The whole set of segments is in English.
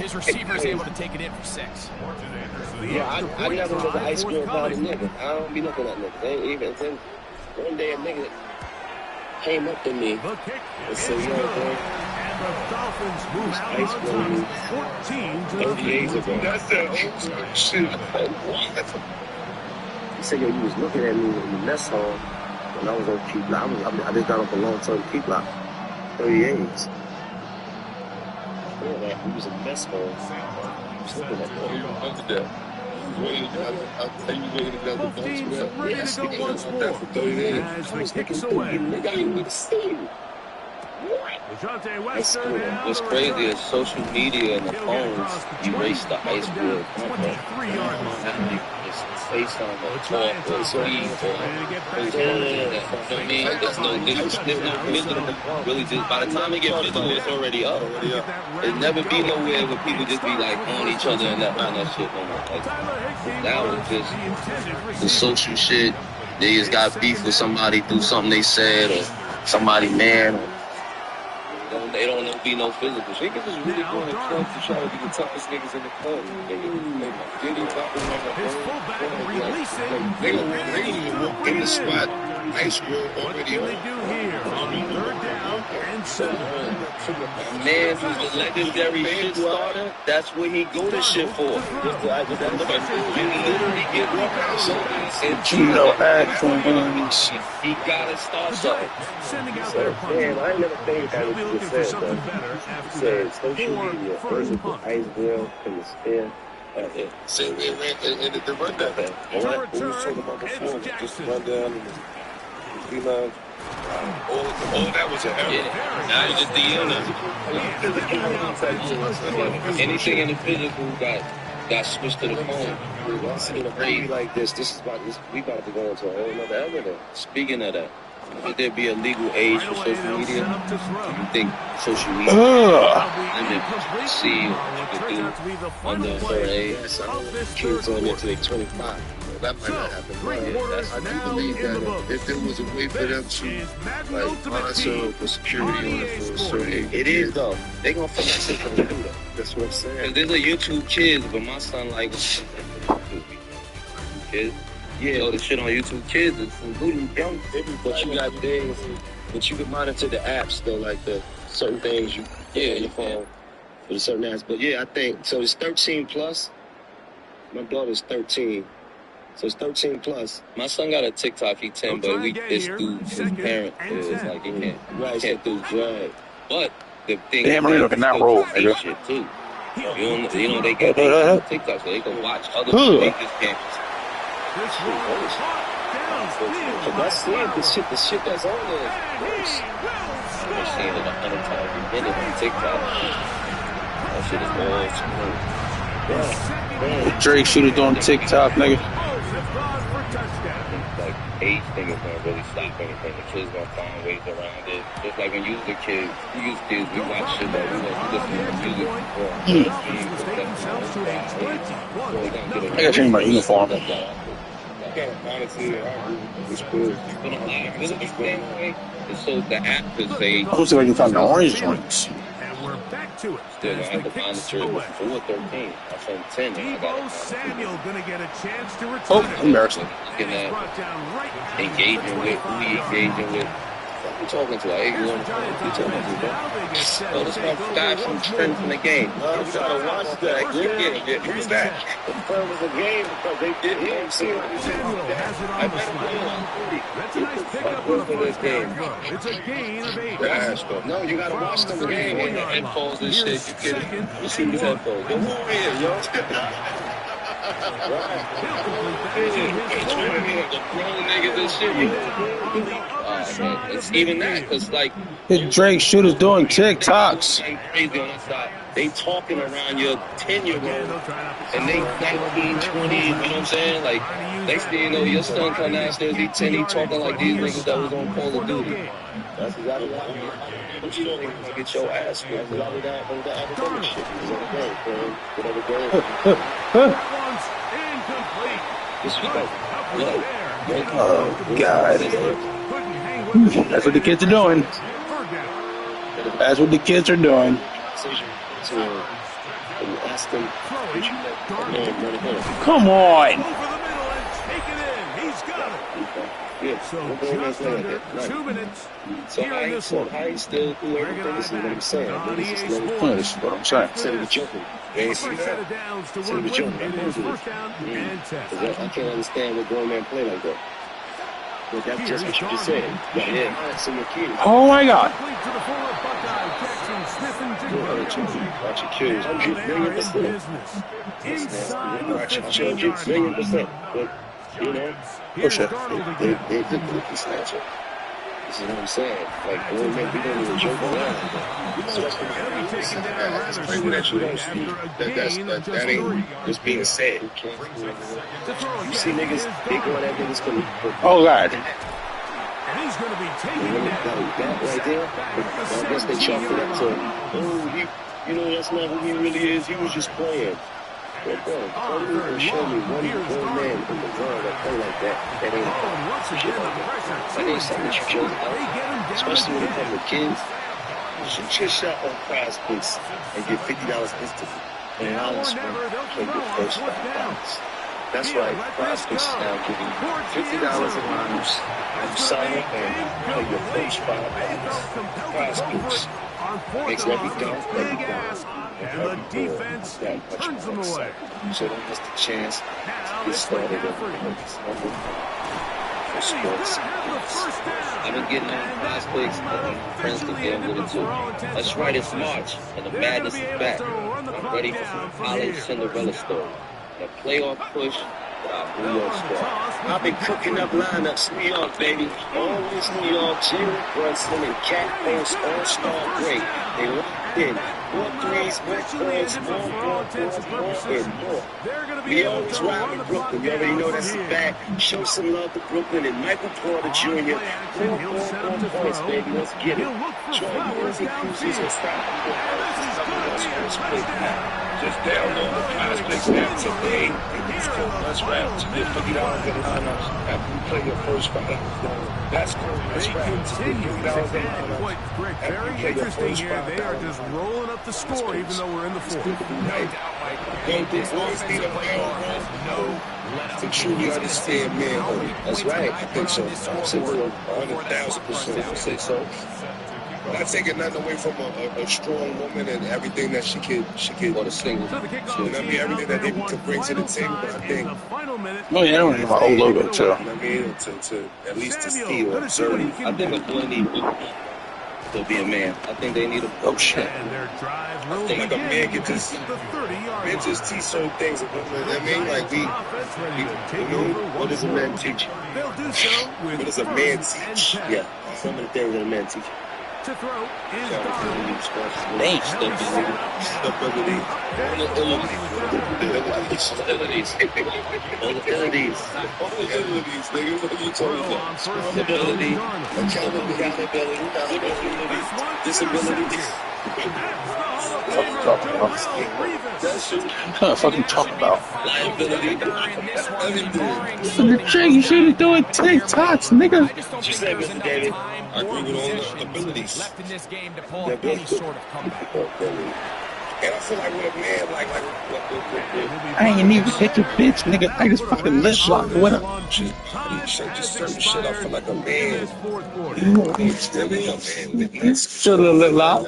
His receiver is able to take it in for 6. Yeah, I never was an ice cream about a nigga. I don't be looking at niggas. They ain't even then one day a nigga came up to me and said, yo, bro, ice cream 30 days ago. That's that old school shit. What? He said, yo, you was looking at me in the mess hall when I was on Key Block. I just got up a long-term Key Block. 38. Yeah, he was in mess hall. He was looking at me. I'll tell you waiting another bunch of that. Yes, he was for 30 days. I was looking for you. Nigga, I didn't even see you. What's crazy is social media and the phones erase the ice cream. Face on the talk or speed I mean, there's no physical. Really, just by the time they get physical, it's already up. There'll never be nowhere where people just be like on each other and that kind of shit no more. Like, that was just the social shit. They just got beef with somebody through something they said or somebody man. They don't be no physical. Niggas is really going to clubs to try to be the toughest niggas in the club. They walk in the spot. Ice cream already on. Man who's the legendary shit starter, that's what he go to shit for. You literally get he gotta start something. Damn, I ain't never think that what you just said, though. You said social media, physical, ice grill, and the spin. Say we ran in the rundown. We was talking about before, just run down and you know. All that was an error. Yeah. Now you just DM. Anything in the physical got switched to the phone. See, in a movie like this is about this. We about to go into a whole nother element. Speaking of that, would there be a legal age for social media? Do you think social media limit see what you can do under a certain age? Kids on there till they 25. That might not happen. I do believe that if there was a way for them to like monitor for security on it for a certain age. It is though. They gonna finesse it from the computer. That's what I'm saying. Cause there's a YouTube Kids, but my son like Kids. Yeah, the shit on YouTube Kids is some booty dumb. But you got things that you can monitor the apps though, like the certain things you put on your phone for the certain apps. But yeah, I think so. It's 13 plus. My daughter's 13. So it's 13 plus. My son got a TikTok, he 10, but it's through his parent. It's like he can't do drag. But the thing damn, Marino can not roll, nigga. Shit too. You know they get TikTok, so they can watch other people. They just can't. That's it. The shit that's on there. I'm seeing it 100 times a minute on TikTok. That shit is all smooth. Drake shooters on TikTok, nigga. Like age thing is gonna really stop anything. The kids gonna find ways around it. Just like when you was a kid, we watch shit that we listen to music. I gotta change my uniform. Honestly, it's cool. So the app could say. I was like you found the orange joints. To it. Still gonna have to monitor it before 13. I turned 10. Debo Samuel gonna get a chance to return. Oh, embarrassing. Looking at engaging with who he engaging with. I'm talking to. I ain't going to talking to, bro. This guy from trends in the game. You gotta watch that. Who's that? The firm was a game because they did him. See what he That's a nice pickup on the first game. It's a gain of 8. No, you gotta watch the game. And the headphones and shit. You see these headphones. Who is, yo? The grown niggas and shit. It's even that, because like Drake shooters doing TikToks. Crazy on that side. They talking around your 10-year-old and they 19, 20, you know what I'm saying? Like, next thing you know, your son come downstairs, he 10, he talking like these niggas that was on Call of Duty. That's exactly what But you don't get your ass whipped. Oh, God. That's what the kids are doing. That's what the kids are doing. and you ask them, would you let a man run ahead? Come on. Yeah, So just under 2 minutes. so how you still do everything? This is what I'm saying. Niggas just let it This is what I'm saying. instead of jumping. They ain't see that. Instead of jumping, I can't understand what grown men play like that. But that's just what you just said. Yeah, some of kids. Oh my God. Watch your kids. 100,000,000%. Watch your children. 1,000,000%. But, you know, Push it. they did the snatcher. This is what I'm saying. Like, grown men, we don't even joke around. Especially That's crazy that you don't see. That ain't just being said. you see niggas, they go at niggas for Oh God. And he's going to be taking that right there. I guess they chalked it up to, you know, that's not who he really is. He was just playing. But bro, don't show me one man in the world that play like that. That ain't shit like that. That ain't something that you chose out. Especially when it comes to kids. You should just shot on prize picks and get $50 instantly. And I'll play your first $5. That's right, prize picks is now giving you $50 in lineups. You sign up and play your first $5. Prize picks makes every dunk, every down. And the defense turns them away. So don't miss the chance to get started for sports. I've been getting on prize picks and friends can get with it too. That's right, it's March and the madness is back. I'm ready for some college Cinderella story. The playoff push with our New York squad. I've been cooking up lineups, New York, baby. Always New York, Jerry Brunson and Cat Bass, all-star great. They locked in. More threes, more points, more, and more. We always ride in Brooklyn. You already know that's a fact. Show some love to Brooklyn and Michael Porter Jr. More points, baby. Let's get it. Join music cruises and stop. Just download the prize picks app today. It's called Let's Rap to get $50 in lineups after you play your first $5. That's cool. Let's Rap to get $50 in lineups. Very interesting here. They are just rolling up the score even though we're in the fourth. These boys need a man to truly understand manhood. That's right. I think so. Absolutely. 100,000% I say so. Not taking nothing away from a strong woman and everything that she can Or the single. you know what I mean, everything that they can bring to the table, but I think, Oh yeah, I don't know my old logo too. you know what I mean, to at least to see or observe. I think a boy needs to be a man. I think they need a Oh shit. I think like a man can just teach certain things. You know what I mean? Like What does a man teach? what does a man teach? Yeah, some of the things that a man teach. To throw is Thanks. Stability. Abilities. Nigga, what are you talking about? Stability. Accountability. Disability. What the fuck you talking about? Liability. The trick, you shouldn't do it TikToks, nigga. What you say, Mr. David? I agree with all the abilities. Left in this game to pull off any sort of comeback. And I feel like with a man, like I ain't even hit your bitch, nigga. I just fucking lip locked with her. just certain shit, I feel like a man. Still a little lip lock.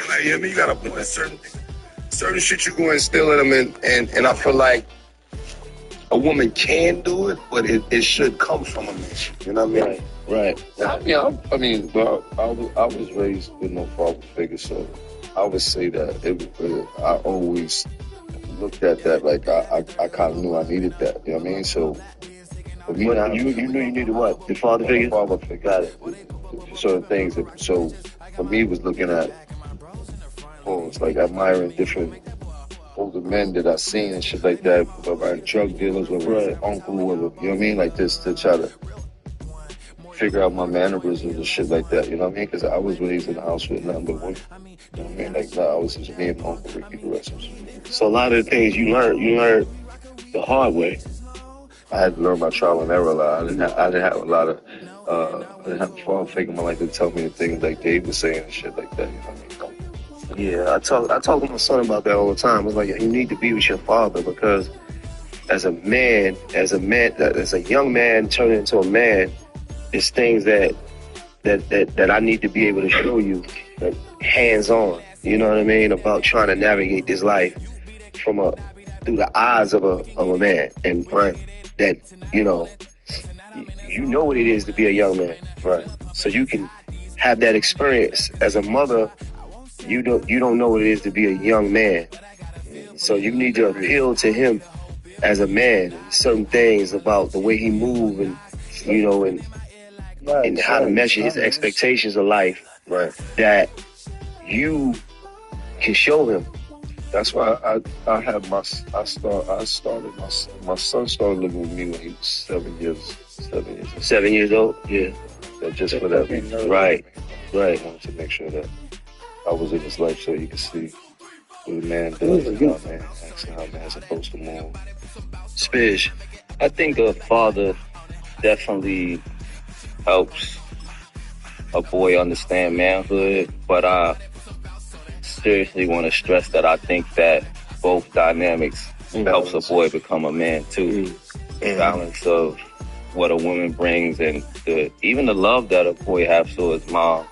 Like, you know, you gotta put certain shit you go instill in them, and I feel like a woman can do it, but it should come from a man. You know what I mean? Right. Yeah, I mean, well, I was raised with no father figure, so I would say that I always looked at that like I kind of knew I needed that. You know what I mean? So for me, You knew you needed what? Your father figure? father figure. Got it. Certain things. So for me, it was looking at it's like admiring different older men that I seen and shit like that, whether drug dealers, whether it's uncle, whether, you know what I mean, like this, to try to figure out my mannerisms and shit like that, you know what I mean? Because I was raised in the house with nothing but women. You know what I mean? Like, I was just me and my uncle Ricky, the rest of us. So a lot of the things you learned the hard way. I had to learn by trial and error a lot. I didn't have a lot of, I didn't have a father figure in my life to tell me the things like Dave was saying and shit like that, you know what I mean? Yeah, I talk to my son about that all the time. I was like, you need to be with your father because as a young man turning into a man, there's things that I need to be able to show you, like, hands on. You know what I mean? About trying to navigate this life through the eyes of a man, and right, that you know what it is to be a young man, right? So you can have that experience as a mother. You don't know what it is to be a young man, so you need to appeal to him as a man. Certain things about the way he move and and how to measure his expectations of life, right? That you can show him. That's why my son started living with me when he was 7 years. 7 years old. Yeah. Just for that reason. Right. I wanted to make sure that I was in his life so you could see what a man does and how a man acts and how a man's supposed to move. Spish. I think a father definitely helps a boy understand manhood, but I seriously want to stress that I think that both dynamics helps a boy become a man too. Balance of what a woman brings and even the love that a boy has for his mom.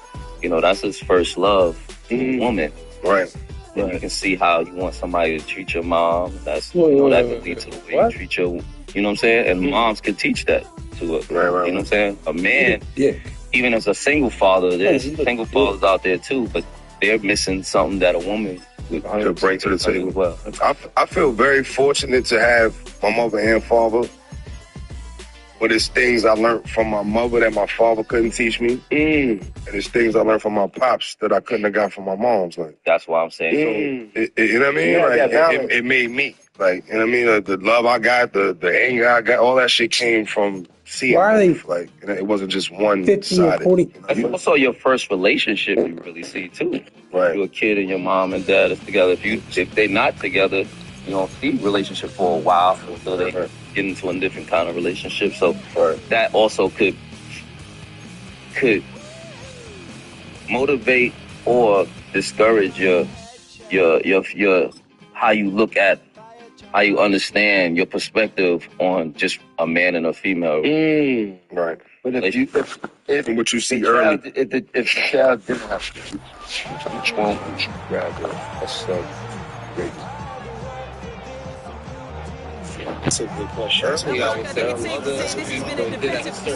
You know, that's his first love, a woman. Right. And you can see how you want somebody to treat your mom. That's that can lead to the way you treat your, you know what I'm saying? And moms can teach that to us. Right. You know what I'm saying? A man, even as a single father, there's single fathers out there too, but they're missing something that a woman could bring to the table. Well, I feel very fortunate to have my mother and father. But it's things I learned from my mother that my father couldn't teach me. And it's things I learned from my pops that I couldn't have got from my mom's. Like, that's why I'm saying. So, you know what I mean? Like, it made me. Like, you know what I mean? The love I got, the anger I got, all that shit came from seeing both. Like, it wasn't just one-sided. That's also your first relationship you really see, too. Right. You're a kid and your mom and dad is together. If they're not together, you don't see relationship for a while until they get into a different kind of relationship. So that also could motivate or discourage your how you look at, how you understand your perspective on just a man and a female. Right. But if what you see early, if the child didn't have to, which one would you rather? That's great. That's a good question.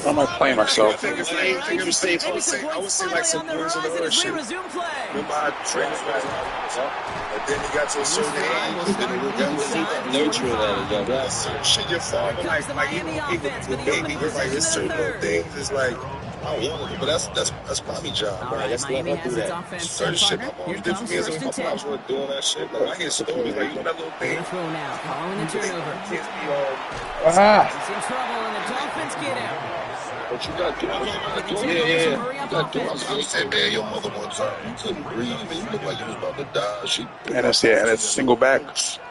I'm not playing myself. I would say like some boys in the hood shit. Remember how training guys and then you got to a certain age, and then you got nurturing that young certain shit your father like even with baby, you're like there's certain little things. It's like I don't want to, but that's Bobby's job. Right? Let's let her do that. Certain shit my mom did for me as a my pops weren't doing that shit. Like I hear stories like you know that little thing. He's in trouble and the Dolphins get him. But you got to do it. You got to do it. I said, man, your mother one time, you couldn't breathe, and you looked like you was about to die. And that's and it's single back.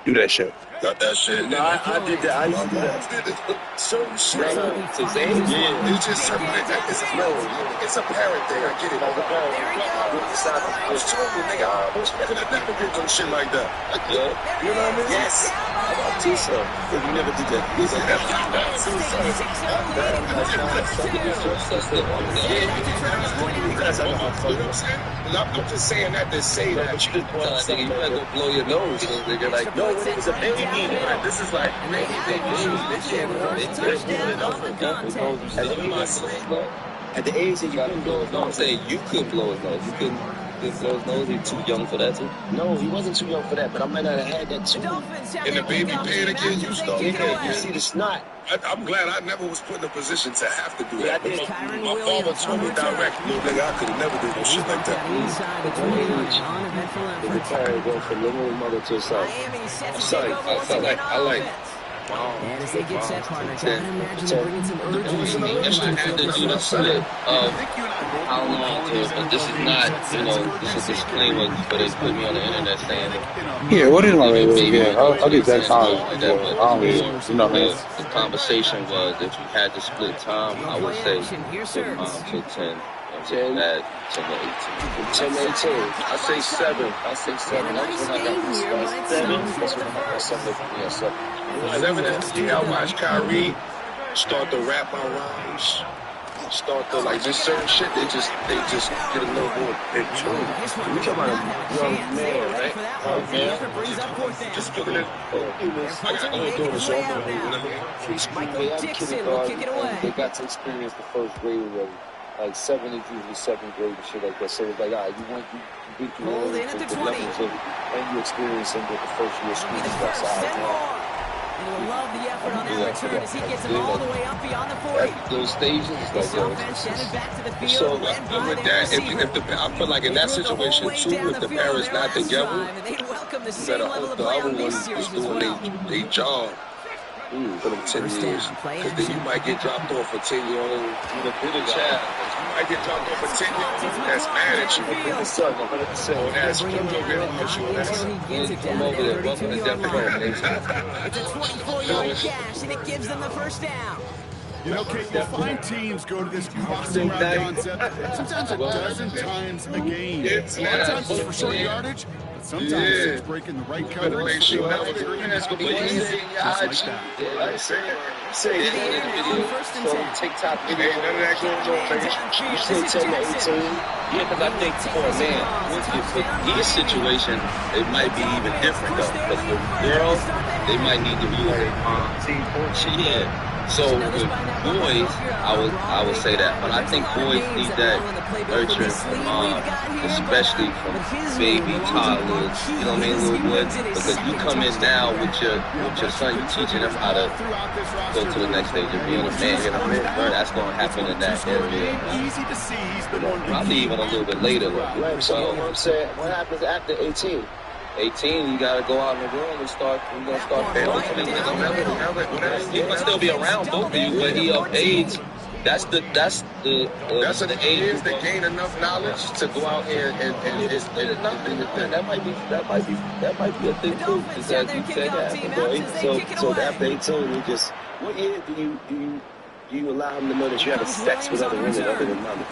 Do that shit. Got that shit. No, I did that. I used to do that. Certain shit. Yeah. It's just certain. It's a parent thing. I get it. I was told you, nigga, I could have never did some shit like that. You know what I mean? Yes. How about Tisa? You never did that. I'm just saying that to say that. But you gotta go blow your nose. They're like, no, it was a baby. This is like at the age that you couldn't blow his nose. I'm saying you could blow his nose. You couldn't blow his nose. He's too young for that too. No, he wasn't too young for that, but I might not have had that too. In the baby bed again, you start. You see the snot. I'm glad I never was put in a position to have to do that. Yeah, my father told me directly, nigga, I could never do no shit like that. The parent goes from little mother to herself. I like. And as they get set, partner, gotta imagine bringing some urgency. I had to do the split of how long to, but this is not, this is a disclaimer, but they put me on the internet saying it. Yeah, what is my rating? Yeah, I'll get that time. Like that, but the conversation was if you had to split time, I would say 5 to 10. 10, 10 to 18. 10 to 18. I say 7. I say 7. That's when I got this stuff. 7. That's when I got something for me. 7. 7 is the year I watched Kyrie start to rap my rhymes. Start to like just certain shit. They just get a little more big too. We talking about a young man, right? Man, just looking at I got old daughters, so I'm Preschool, they had kindergarten, and they got to experience the first grade already. Like 7 is usually 7th grade and shit like that. So it's like, all right, you beat through all the levels of it, and you experience them with the first year of school. That's all right. And you'll love the effort on that return as he gets him all the way up beyond the 40. Those stages, it's like, yo, Back to the field. So with that, I feel like in that situation too, if the parents not together, you better hope the other one is doing their job for them 10 years. Because then you might get dropped off for 10-year-old with a bitter child. You might get dropped off for 10-year-old that's mad at you. That's criminal against you. Come over there, welcome to Death It's a 24-yard cash, and it gives them the first down. You know, Kate, you'll find teams go to this crossing route concept sometimes a dozen times a game. A lot of times it's for short yardage, but sometimes it's breaking the right coverage. It's gonna be easy. Just like that. I say So TikTok video, ain't none of that going on, man. you say 10 to 18. Yeah, because I think for a man, for his situation, it might be even different though. Because with girls, they might need to use their mom. Yeah. So with boys, I would say that, but I think boys need that nurturing from mom, especially from baby, toddlers. You know what I mean, little boys. Because you come in now with your son, you teaching them how to go to the next stage of being a man. You know what I mean? That's going to happen in that area. Probably even a little bit later. Right. So what I'm saying, what happens after 18? 18, you gotta go out in the world and start. You're gonna start building. He can still be around both of you, but he of age. That's the age they gain enough knowledge to go out here and that might be a thing too. Because you said that. So after 18, you just what year do you allow him to know that you're having sex with other women other than mama?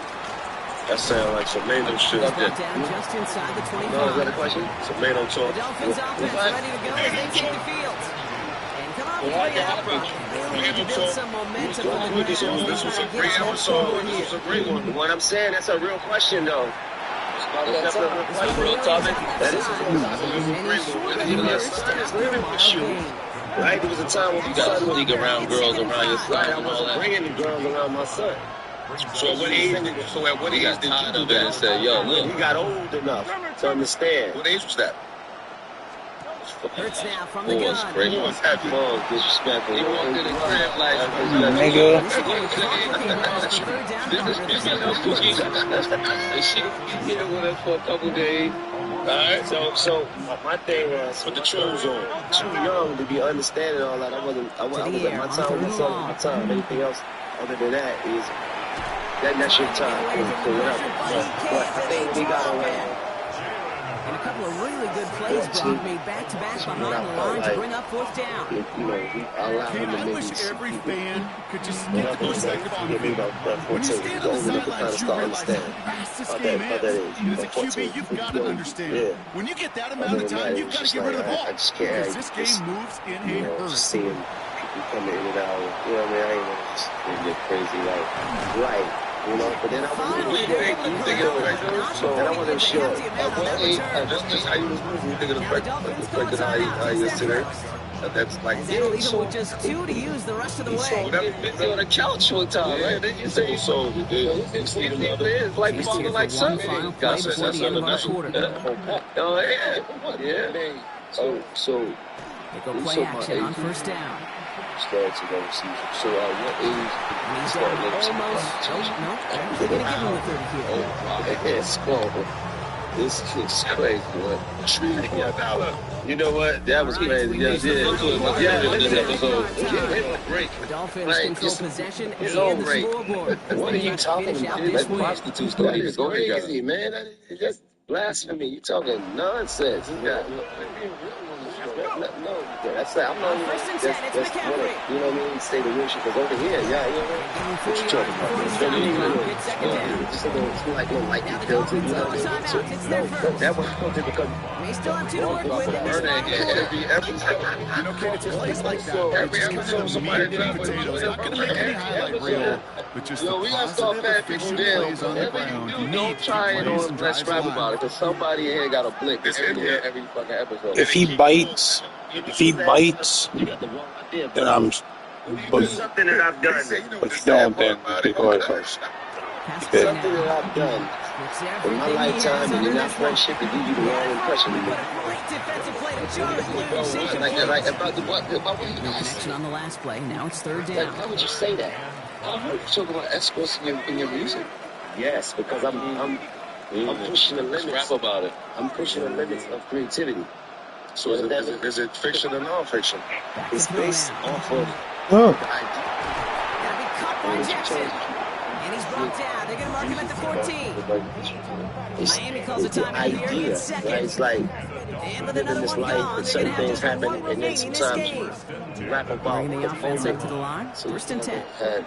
that sound like some Mano shit. Just inside the 25. No, is that a question? Some Mano talk. Dolphins offense ready to go as they take the field. And come out Well, I play got out. Really build some momentum on the This was a great episode. This was a great one. What I'm saying, that's a real question, though. That's a real topic. That is a real topic. Even your son is living with you. Right? There was a time when You gotta sneak around girls around your son. Right, I wasn't bringing the girls around my son. So at what age? He got tired of it and said, "Yo, He look." got old enough to understand. What age was that? Hurts now from the Boy, it's gun. crazy. He was happy. Oh, disrespectful. He walked in the crib like, Nigga. and she here with us for a couple days. Alright, so my thing was Put the trues on. too young to be understanding all that. I was at my time with my time. Anything else other than that is that's your time for whatever. But I think we got around. And a couple of really good plays Brock made back-to-back behind the line to bring up fourth down. We allow him to I maybe wish every fan could just get whatever the it's like. perspective on the Give me field. about When you 14. stand He's on the old enough to kind of sidelines, you start realize how understanding. fast this How game that is. is. And as a About 14. QB, you've got to understand. Yeah. When you get that Other amount of than that, time, it you've was got to just get rid of the like, ball. I just can't. Because this game moves in a hurry. Just seeing people coming in and out. You know what I mean? I ain't want to just get crazy like, right. You know, but then I wasn't sure. You think it affected So, and I wasn't sure. At what age? Just how you was moving. You think it affected how you is today? That's like, That'll leave him with just 2 to use the rest of the way. Busy on the couch one time, right? Then you say, so it's like falling like something. Final play before the end of our quarter. Oh, yeah. So They go play action on first down. started to go season. So at what age And did you he's start got looking almost, no, they're going to give him the 30 here. Oh, wow. It's cool. This is crazy, what? You know what? That was crazy. Yeah, Great. The Dolphins Right, control just- possession it's and all the great. scoreboard. What are you talking Finish out about? this Like win. Prostitutes That don't even is go together. crazy, man. That is just blasphemy. You talking nonsense. No, that's like, I'm not even, that's one of, you know what I mean, say the real shit, because over here, yeah, you know what you talking about? It's like no lightning built it, you know what I mean? So, no, that was built it because They still have two to work with in this final quarter. Every episode. You know, kid, it's plays like that. Every episode, somebody dropping Potatoes. Not going to make any highlight reel, but just the we gotta start positive, patting people efficient down. plays on the Whatever ground. you You do, need don't to try keep and plays on and let's drives rap alive. about it, because somebody here got a blick It's in here. every fucking episode. If he bites, then I'm. But something that I've done. if you don't, then because Something that I've done in my lifetime and in that friendship to give you the wrong impression of me. Like that, right? About what you Connection on the last play. Now it's third like, down. why would you say that? I heard you talking about escorts in your music. Yes, because I'm pushing the Let's limits. rap about it. I'm pushing the limits of creativity. So is it fiction or non-fiction? It's based off of oh, the idea. Gotta be caught by Jackson. And he's brought down. They're going to mark him at the 14. Miami calls a It's the timeout here. He idea, gets second. right? It's like And with living another this one life gone, and they're certain going to things have just happen, one more and then remaining in this sometimes game. you rap about Bringing the the offense moment. up to the line. First and 10. Had,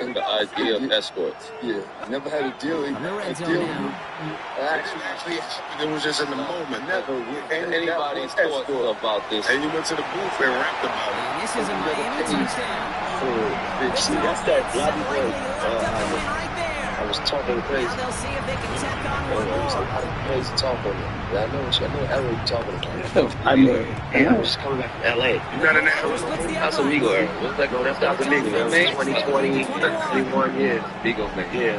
And the idea of escorts. Yeah. Never had a deal. From the red zone now. Actually, it was just in the moment. Never Anybody's thoughts about this? And you went to the booth and rapped about it. And this is a Miami touchdown. see, that's that lobby Likely boy. locked up the win right there. I was talking crazy. Now they'll see if they can tack on There one was a more. lot of crazy talk on it. I know Errol you're talking about. I mean, And I was just coming back from LA. You got an arrow? That's Amigo era. What's that going? That's Dr. Amigo, man. 2020, 21 years. Bigo man. Yeah.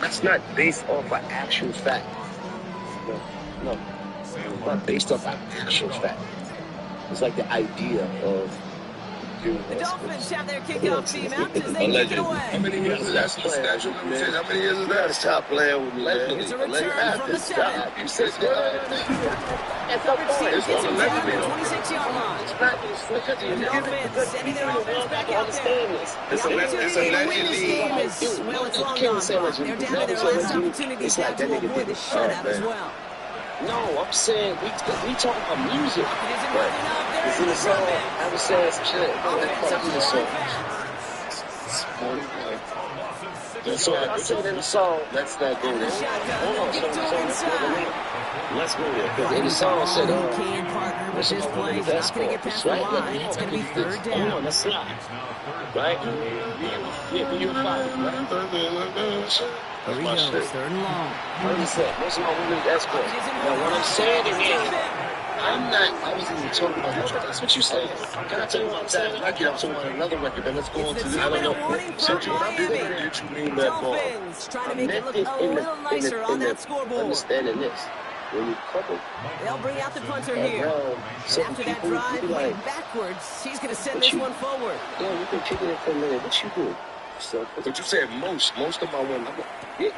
That's not based off an actual fact. No. It's not based off an actual fact. It's like the idea of doing The this. Dolphins have their kickoff team out as they kick it How away. many years is that? Statue of limitations. How many years is that? Stop playing with me, man. It's a return from the 7. You said It's coverage team gets him down at the 26-yard line. The Dolphins sending their offense back out there. The opportunity to win this game is, well, it's long gone, Brock. They're down to their last opportunity now to avoid the shutout as well. No, I'm saying we talking about music. It isn't working out there. It's in the song. I was saying some shit. Offense up in the for song. offense. So I said in the song, let's not go there. Hold on, Get to him inside. let's go there. Because in the song said, Can partner with this play. Not going to get past the line. It's going to be third hold on, down. let's slide. Right? Yeah, be your father, right? Here he goes, third and long. What did he say? What's my woman's escort? Now, what I'm saying is, I wasn't even talking about that. That's what you said. Can I tell you about that record? I'm talking about another record, but let's go on to the other one. So, what did you mean that ball? Dolphins trying to make it look a little nicer on that scoreboard. Understanding this. When you couple, They'll bring out the punter here. And after that drive, going backwards, he's going to send this one forward. yeah, we've been kicking it for a minute. What you do? So, But you said most of my women. you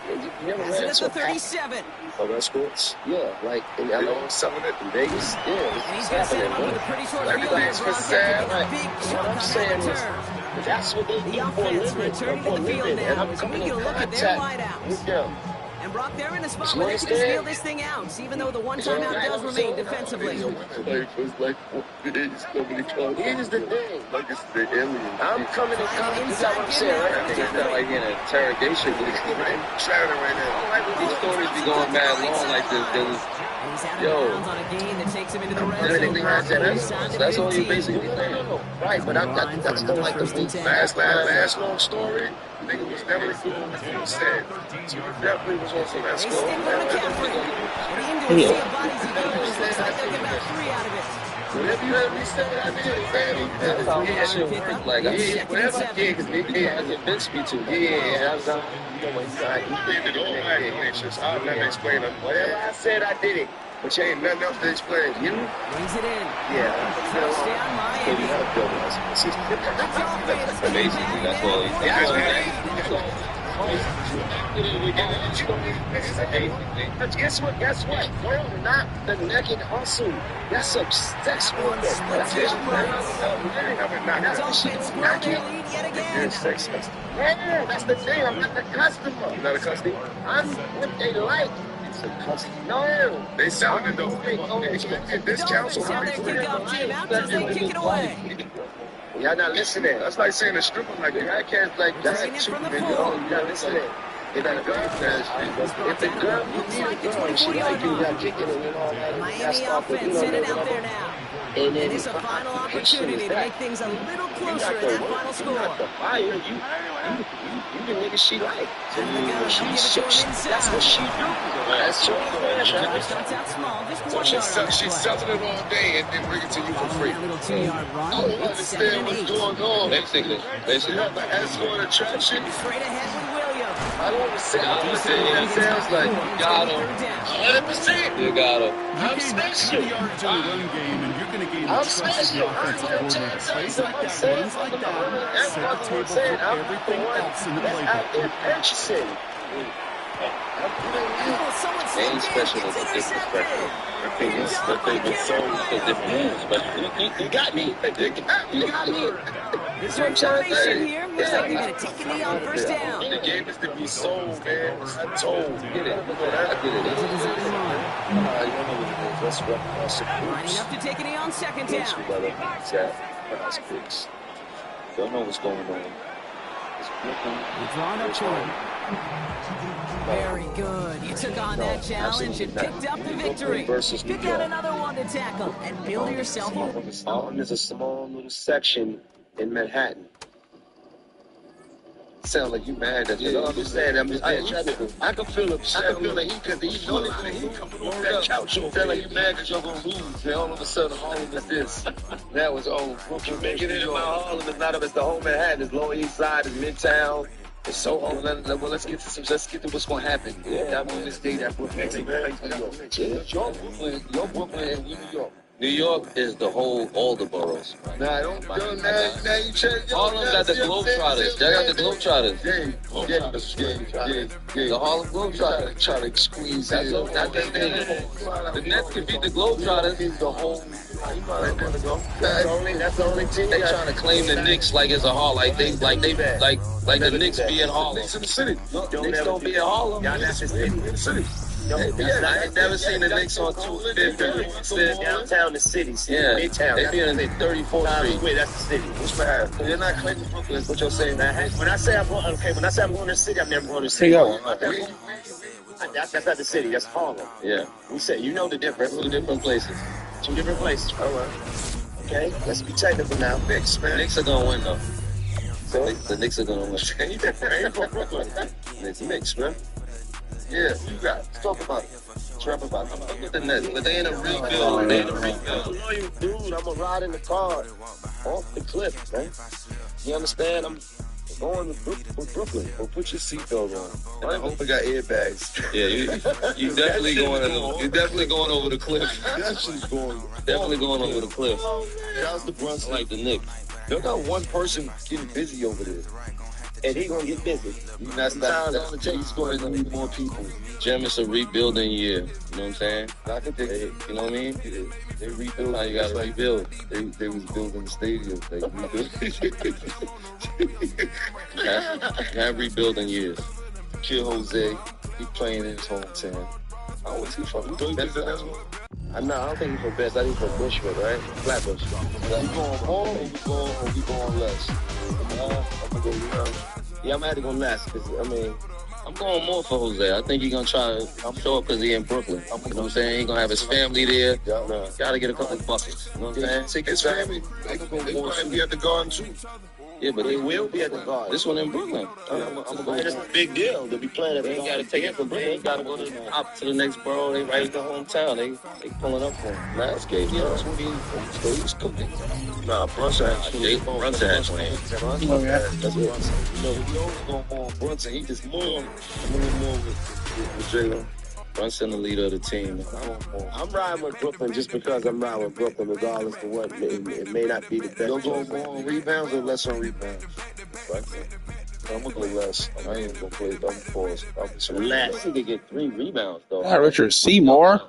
never Pass it ran at so the 37. Oh, that's sports? Yeah, like in They LA, all selling it. in Vegas. Yeah, And he's going to send him up with a pretty short field. Everything's for Brock sale. after Right. a big What chunk I'm on that saying is, return. that's what they The do for a offense living. returning For a to the field living. now And I'm as we coming get in a look at their contact wideouts. with them. And Brock, they're in a spot You where they can understand? steal this thing out, even though the one timeout does remain defensively. It's like 4 days. Nobody comes. Here's the thing. Like it's the alien. I'm coming in contact. You got what I'm saying, right? I think it's not like in an interrogation. Right? Shouting right now. These stories be going mad long like this. And he's out of Yo. bounds on a gain that takes him into the red Everything zone. I said, That's all you basically saying. right, but I just don't like the First and beat. 10. Last long story. Nigga was never doing what he said. So he definitely was on some that They stick score. with McCaffrey. And into a sea of bodies he goes. Looks like they'll get about 3 out of it. Whatever you heard me say, I did, man. That's how that shit works. Like, I Yeah, whatever I seven. did, because maybe I convinced me to. Yeah, I was on. You know what he's like. He did it all accusations. I'll never explain it. Whatever I said, I did it. But you ain't nothing else to explain. You? Brings it in. Yeah. Touchdown, Miami. Basically, that's all he But guess what? Well, not the naked hustle. That's some sex work. That's just Dolphins square their lead yet again. Yeah, that's the thing. I'm not the customer. Not a customer? I'm what they like. No. They sounded though. This council. Tell their kickoff team out as they kick it away. Y'all not listening. That's like saying a stripper like that. I can't like that. Bring it from the You're floor. not listening. If the girl, Looks like the 24-yard she like you, line. got kicking it and all that. Miami offense headed out there now. And It is a final opportunity to make things a little closer in that final score. The fire, you the nigga she like. That's what she do. That's your Drive starts out small, just So 1 yard on that she's play. selling it all day and then bring it to you for free. That little 2-yard run. I don't It's 7 understand and what's 8. going on. Basically. But as for an attraction, Straight ahead with Williams. I don't understand what that sounds like. Got him. 100%. You got him. I'm special. yards in the run game, and you're going to gain the I'm trust of the special. offensive coordinator. Plays like that, runs like that, set the table for everything else in the That's out there playbook. purchasing. Someone They ain't special as a different special. I think it's the thing is so different special. You got me. You got me. This formation here looks like they're going to take a knee on first down. The game is to be sold, man. It's not told. Get it. That's a design run. That's Lining up to take a knee on second down. Don't know what's going on. You're drawing up short. Very good. You took on that challenge and picked up the victory. Pick out another one to tackle and build yourself a... There's a small little section in Manhattan. Sound like you mad at me. I'm just saying, I can feel it. I can feel the heat because he know he coming off that couch. You feel like you mad because you're going to lose. And all of a sudden, Harlem is this. That was old. Brooklyn, making it in my Harlem. It's not, it's the whole Manhattan. It's Lower East Side. It's Midtown. It's so old. Well, let's get to what's going to happen. Yeah, I'm on this day that Brooklyn. Your Brooklyn and New York. New York is the whole, all the boroughs. Nah, don't now you check. Harlem got the Globetrotters. They got the Globetrotters. The Harlem Globetrotters. Try to squeeze That's in. the Nets can beat the Globetrotters. The whole. That's the only team. They trying to claim the Knicks like it's a Harlem, like the Knicks be in Harlem. It's in the city. Knicks don't be in Harlem. Y'all not in the city. I ain't never seen the Knicks on 250. Downtown the city. Yeah, Midtown. they be in 34th Street. Wait, that's the city. What's bad? They're not claiming Brooklyn. That's what you're saying. When I say I'm going to the city, I'm never going to the city. That's not the city. That's Harlem. Yeah, We say you know the difference. two different places. Two different places. All right. Okay, let's be technical now. Knicks, man. Knicks are gonna win though. So the Knicks are gonna win. Ain't from Brooklyn. Knicks, man. Yeah, you got it. Let's talk about it. Trap about it. Look at the Nets, but they in a rebuild. They in a rebuild. Dude, I'm gonna ride in the car off the cliff, man. You understand? I'm going to Brooklyn. Well, put your seatbelt on. I hope it got airbags. Yeah, you definitely going over the cliff. That shit's going. Definitely going over the cliff. Shouts to Brunson. Like the Knicks. They got one person getting busy over there. And he gonna get busy. That's he's going to need more people. Jim, it's a rebuilding year. You know what I'm saying? I think You know what I mean? they rebuild. Now you gotta rebuild. They was building the stadium. They Have rebuilding years. Kid Jose, he playing in his hometown. I don't think he's from I don't think he's from Best. I think he's from Bushwick, right? Flatbush. We going more or we going less? I'm gonna go. Yeah, I'm gonna have to go last because I'm going more for Jose. I think he's gonna try to show up because he in Brooklyn. You know what I'm saying? He's gonna have his family there. Gotta get a couple buckets. You know what I'm saying? Take his family. They might be at the Garden too. Yeah, but they will be at the Garden. this one in Brooklyn. It's a big deal to be playing at the Garden. They gotta take it from Brooklyn. They gotta go to the next borough. They right at the hometown. They pulling up for him. Last game, that's what he was cooking. Nah, Brunson actually. Brunson actually. That's Brunson. We always go more on Brunson. He just more with Jalen. Brunson, the leader of the team. I'm riding with Brooklyn just because I'm riding with Brooklyn, regardless of what it may not be the best. You'll go more on rebounds or less on rebounds? I'm gonna go less. I ain't gonna play. I'm pause. Less. He could get 3 rebounds though. Richard Seymour.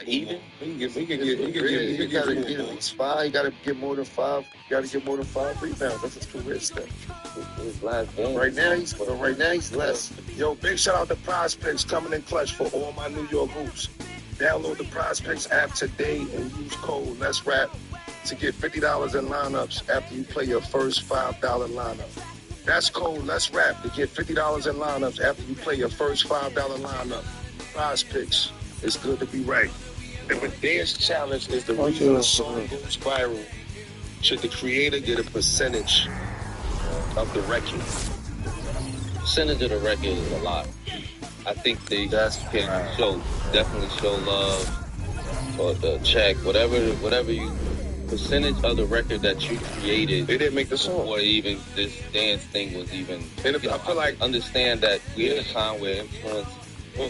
Even. He gotta get at least 5. He gotta get more than 5. He gotta get more than 5 rebounds. That's his career step. his last game. Right now he's less. Yo, big shout out to Prize Picks coming in clutch for all my New York hoops. Download the Prize Picks app today and use code Let's Rap to get $50 in lineups after you play your first $5 lineup. That's code Let's Rap to get $50 in lineups after you play your first $5 lineup. Prize Picks. It's good to be right. If a dance challenge is the reason a song goes viral, should the creator get a percentage of the record? Percentage of the record is a lot. I think they can definitely show love or the check, whatever you, percentage of the record that you created. They didn't make the song. Or even this dance thing was even. And I feel like understand that we're in a time where influence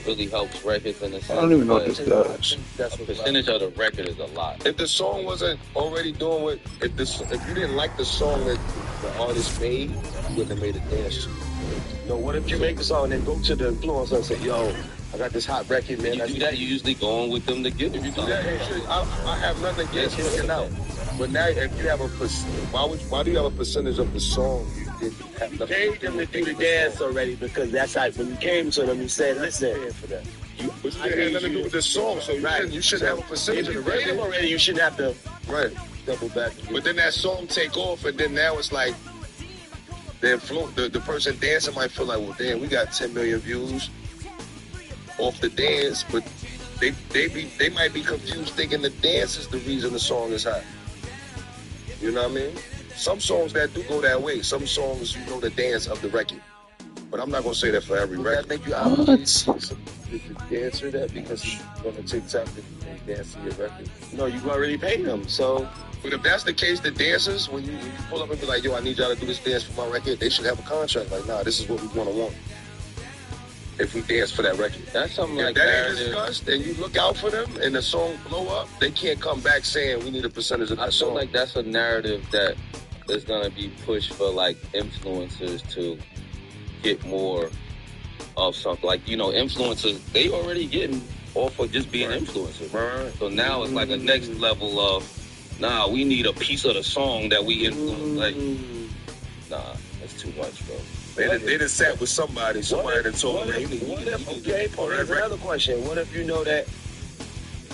really helps records in a sense. I don't even know what this does. A percentage of the record is a lot. if the song wasn't already doing what, if you didn't like the song that the artist made, you wouldn't have made a dance. No, what if you make the song and then go to the influencer and say, yo, I got this hot record, man. You do that, you usually going with them to get it. If you do that, I have nothing against working out. But now, if you have a why do you have a percentage of the song you didn't have You nothing paid them to do the dance already because that's how, when you came to them, you said, listen, for that. But it had nothing to do with the song, so you should have a percentage If of you the paid them record. already, you shouldn't have to Right. double back. But then that song take off, and then now it's like the person dancing might feel like, well, damn, we got 10 million views off the dance, but they might be confused thinking the dance is the reason the song is hot. You know what I mean? Some songs that do go that way. Some songs, you know, the dance of the record. But I'm not gonna say that for every Would record. that make you obligated to answer that because you're going to TikTok and dance to your record? No, you already paid them, so. But if that's the case, the dancers, when you pull up and be like, yo, I need y'all to do this dance for my record, they should have a contract. Like, nah, this is what we're gonna want if we dance for that record. That's something If like that that. ain't discussed and you look out for them and the song blow up, they can't come back saying we need a percentage of that I song. feel like that's a narrative that is gonna be pushed for like influencers to get more of something. Like, you know, influencers, they already getting off of just being influencers. Right. So now it's like a next level of, nah, we need a piece of the song that we influence. Like, nah, that's too much, bro. They done sat with somebody that told them, Here's another question. What if you know that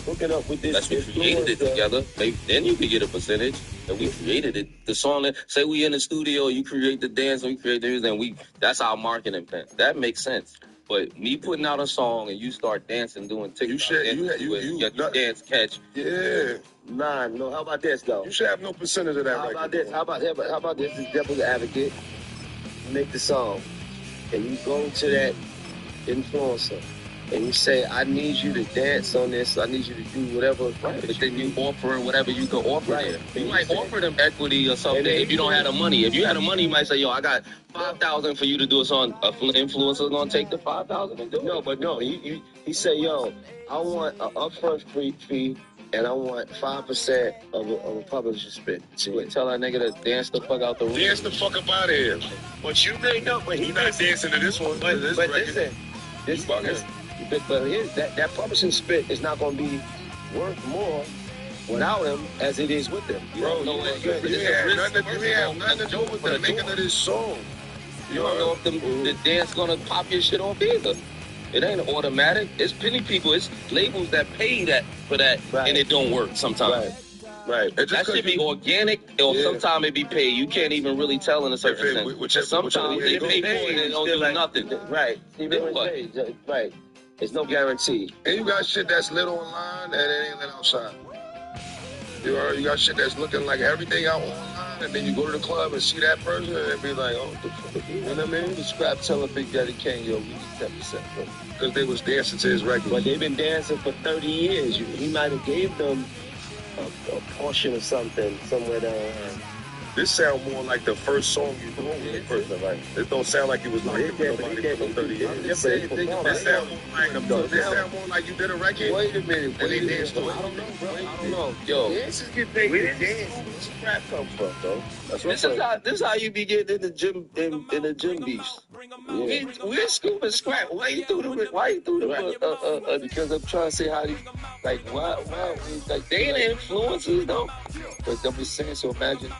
hooking up with this That's we created it influencer- together. Then you could get a percentage. And we created it. The song that say we in the studio, you create the dance, we create the music, and that's our marketing plan. That makes sense. But me putting out a song and you start dancing, doing TikTok, you get your dance catch. Yeah. Nah, no. How about this though? You should have no percentage of that How record. about this? How about this? This devil's advocate. You make the song, and you go to that influencer, and you say, "I need you to dance on this. I need you to do whatever." Right. But then you offer whatever you can offer Right. there. You might offer them equity or something if you don't have the money. If you had the money, you might say, "Yo, I got $5,000 for you to do a song." A influencer's gonna take the $5,000 and do it. No, but no. He say, "Yo, I want an upfront fee, and I want 5% of a publisher's spit." So tell that nigga to dance the fuck out the room. Dance the fuck up out of here. But you may know, but You're not dancing to this one. But this record. listen, this bugging. but here's that publishing spit is not going to be worth more without him as it is with them. Bro, you have nothing to do with the making of this song. You don't know if the dance gonna pop your shit off either. It ain't automatic. It's plenty people. It's labels that pay that for that, Right. and it don't work sometimes. Right. That should be organic, or sometimes it be paid. You can't even really tell in a certain sense. whichever Sometimes way they it pay goes. for it and they don't do nothing. Right. Then what? Right. There's no guarantee. And you got shit that's lit online and it ain't lit outside. You got shit that's looking like everything out online, and then you go to the club and see that person and be like, oh, what the fuck? You know what I mean? The scrap telling Big Daddy Kane, yo, we need 10%. Because they was dancing to his record. But they've been dancing for 30 years. He might have gave them a portion of something somewhere down the line. This sound more like the first song you do with the person. Like, it don't sound like it was like nobody for 30 years. This sound more like you did a record. Wait a minute. And they danced to it. I don't know, bro. I don't know. Yo, Dancers get paid to dance. Where's the scrap come from, though? That's what this is how you be getting in the gym in the gym beefs. We're scooping scrap. Why you do the Because I'm trying to say how these, like, why, like, they ain't influencers though. but I'm just saying, so imagine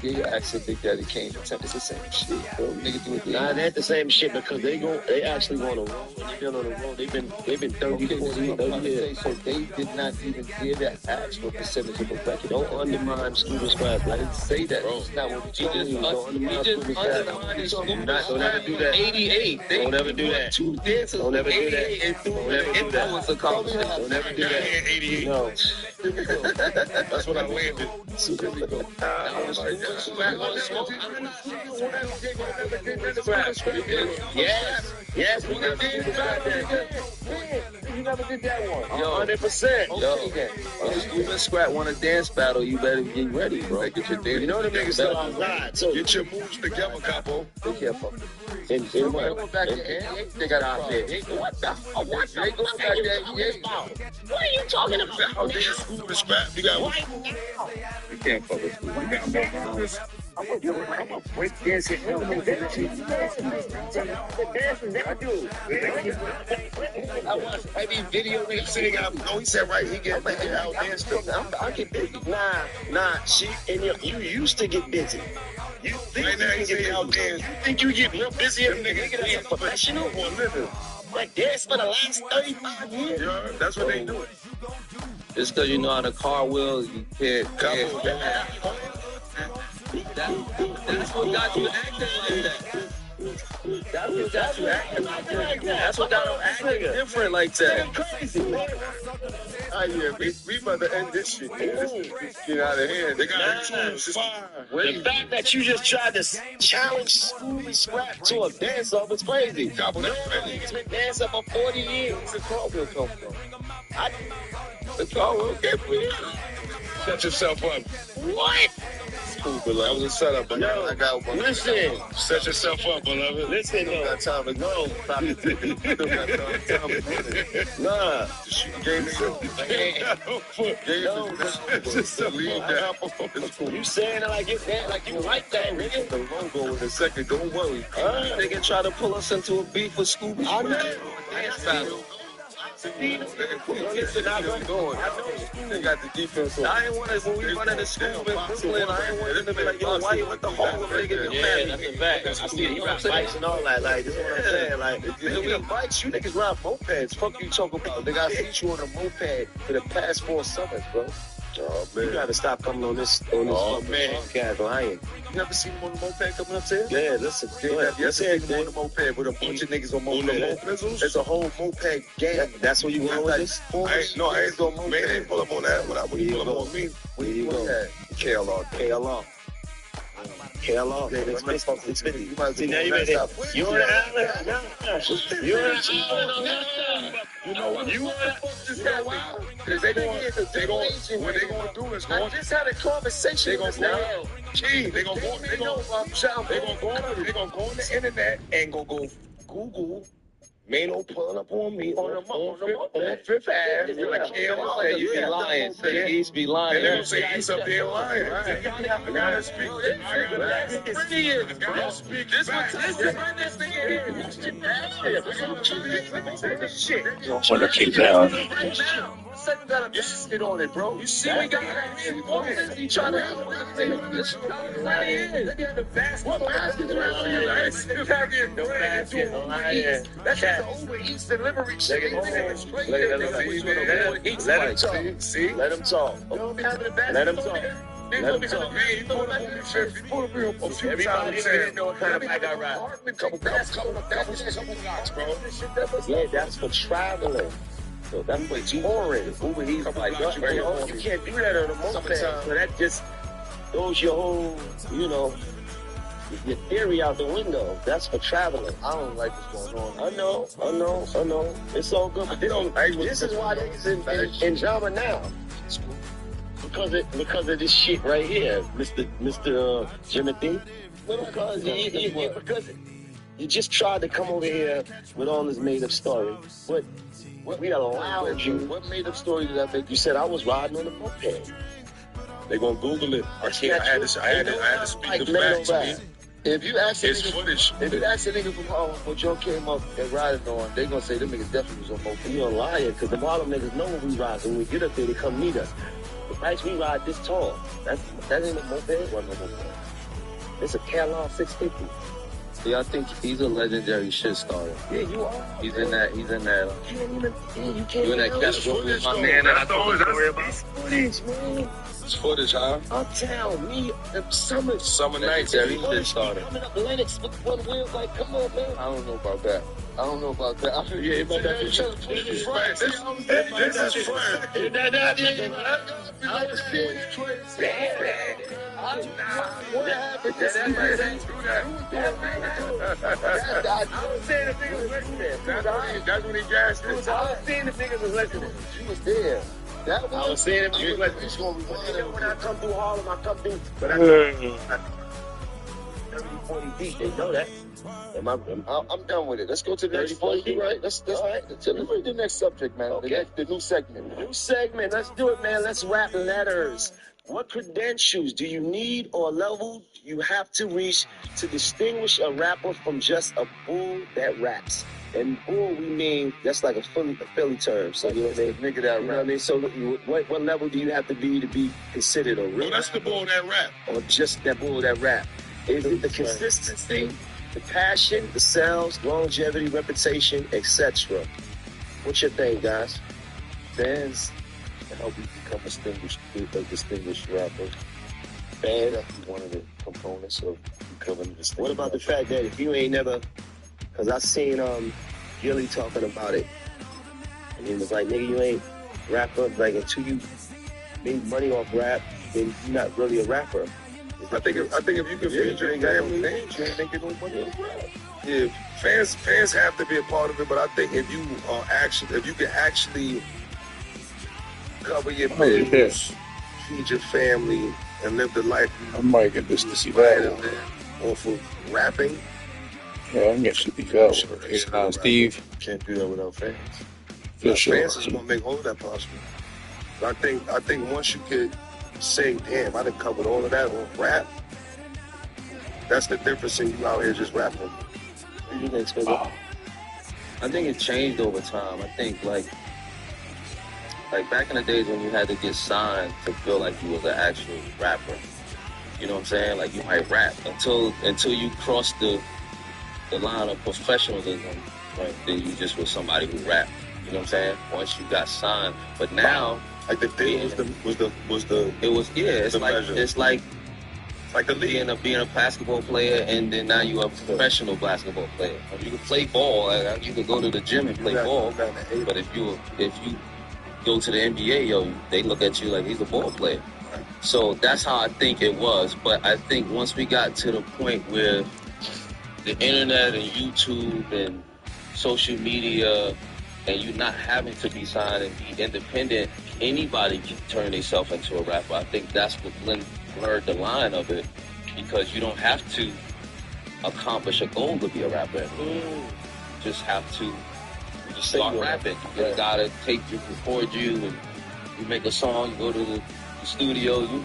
Yeah, actually Big Daddy Kane. It's the same shit, bro. Nigga do it. Nah, they ain't the same shit because they actually go on the road. They've been on the road. They've been 30, 40 years. So they did not even hear that actual percentage of the record. Don't undermine Scuba Scrap. I didn't say that. Bro. That's not what we told you. Don't undermine Scuba Scrap. Don't ever do that. 88. Don't ever do that. Two dances. Don't ever do that. Don't ever do that. Don't ever do that. 88. No. That's what I landed. Yes, we never did that. You never did that one. 100%. Yo, Scuba Scrap want a dance battle, you better get ready, bro. Get your dance. You know the niggas still outside, so Get your moves together, capo. be careful. in Going back there, they got out there. What the fuck? What they going back there? What are you talking about? How dare Scuba Scrap? You got Right now. You can't fuck with Scuba. You got more moves. I'm a break dancer. I watched every video they say they got. No, he said right. He get out dance. I get busy. Nah. You used to get busy. You think Right now, you he can say get out busy. dance. You think you get real busy every nigga that's a professional? One living. Like this for the last 35 years. Yeah, that's what they do. Just because you know how to car wheels, you can't. Capo. That's what got you acting like that. That's what got you acting like that. That's what got them acting different like that. Crazy, man. Yeah, we about to end this shit. This get out of hand. They got tools. The fact that you just tried to challenge Scooby Scrap to a dance-off is crazy. Capo, No that's ready. nigga's been dancing for 40 years. Where's the car wheel come from? The car will get me. Set yourself up. What? Cool, beloved. That was a setup, but Yo, I got one. listen. Set yourself up, beloved. Listen, Still got time to go. Still got time to go. Nah. Game just leave that. You saying it like it's that, like you like that, nigga. The logo in a second. Don't worry. They can try to pull us into a beef with Scooby. I know. Dance battle. Listen, I know. They got the defense on. I ain't want to, when we run into school in Brooklyn, I ain't want them to be like, yo, why you let the whole nigga get mad? That's a fact. I see it. You got bikes and all that. Like, this is what I'm saying. Like, Nigga, we bikes, you niggas ride mopeds. Fuck you talking about? Nigga, I seen you on a moped for the past 4 summers, bro. Oh, you man. gotta stop coming on this Oh, man. podcast lying. You never seen him on the moped coming up there? Yeah, listen. You seen him on the moped with a bunch of niggas on moped. There's a whole moped gang. That's where you going with this? I ain't doing moped. Man, ain't pull up on that. When you pull up on me, Where you go? KLR. KLR. KLR. It's 50. you might See, now you made it. You on the island? No. You on the island on that side. You know what? You Just got wild. What they gonna do is I just had a conversation with this now. They gonna go on the internet and go Google Mano pulling up on me on Fifth Ave. You're like, Say you be lying. Say East be lying. And they gonna say he's up there lying. I gotta speak. When it came down. You got a biscuit on it, bro. You see, we got he trying to help this. What basket around here? No basket. That's just over East delivery. Let him talk. Let him talk. Everybody didn't know what kind of bike I ride. Couple blocks, bro. Yeah, that's for traveling. So that's for touring. Uber Eats, like, you can't do that on a moped. So that just throws your whole, your theory out the window. That's for traveling. I don't like what's going on. I know. It's all good, but this is why niggas in drama now. Because of this shit right here, Mr. Jimothy. Because you just tried to come over here with all this made up story. What we allowed you. What made up story did I make? You said I was riding on a moped. They gonna Google it. I had to speak the facts, man. If you ask a It's nigga, footage. if you ask a nigga from home what Joe came up and riding on, they gonna say them niggas definitely was on moped. You're a liar, because the Harlem niggas know when we ride. So when we get up there, they come meet us. The bikes we ride this tall. That ain't a moped. Wasn't no moped. It's a Kellogg 650. Yeah, I think he's a legendary shit starter. Yeah, you are. He's in that. You can't even. Yeah, you can't You in that even. category, my man. That's all I worry about. Footage, man. It's footage, huh? Uptown, me, summer nights, Legendary shit starter. coming up Lennox with one wheel, like, come on, man. I don't know about that. I don't know about that. Yeah, but that's just this is fresh. This is fresh. I was feeling crazy. What happened? That's when he gassed it. I was seeing the niggas was listening. You was there. That I was seeing them. you was like, it's gonna be When I come through Harlem, I come through. But I 30, 40 deep, they know that. I'm done with it. Let's go to the next 40 point. deep. Right? Let's read the next subject, man. Okay. The new segment. New segment. Let's do it, man. Let's rap letters. What credentials do you need or level you have to reach to distinguish a rapper from just a bull that raps? And bull, we mean that's like a Philly term. So you know what I mean? Nigga that You know what I mean? So what level do you have to be considered a real No, that's the bull that rap. or just that bull that rap? Is it the consistency, the passion, the sales, longevity, reputation, etc.? What's your thing, guys? Fans can help you become a distinguished rapper. Fans. That's one of the components of becoming a distinguished What about the rapper. fact that if you ain't never, because I seen Gilly talking about it, and he was like, nigga, you ain't rapper, like until you make money off rap, then you're not really a rapper. I think if you can feed your family, you ain't making no money on rap. yeah, fans have to be a part of it. But I think if you can actually cover your bills, feed your family, and live the life I might get this to see plan that and one. live off of rapping, Yeah, I'm getting to that one. Steve, can't do that without fans. for sure. Fans is gonna make all of that possible. But I think once you could say, damn, I done covered all of that on rap, that's the difference in you out here just rapping. What do you think, Spencer? Oh, I think it changed over time. I think like back in the days when you had to get signed to feel like you was an actual rapper. You know what I'm saying? Like you might rap until you cross the line of professionalism, right? Then you just was somebody who rapped. You know what I'm saying? Once you got signed, but now Like the thing was the it's like like the league. being a basketball player, and then now you're a professional basketball player. You can play ball, like, you can go to the gym and play ball, but if you go to the NBA, they look at you like he's a ball player. So that's how I think it was. But I think once we got to the point where the internet and YouTube and social media, and you not having to be signed and be independent, anybody can turn themselves into a rapper. I think that's what blurred the line of it, because you don't have to accomplish a goal to be a rapper. You just have to start rapping. You just gotta record you, and you make a song, you go to the studio, you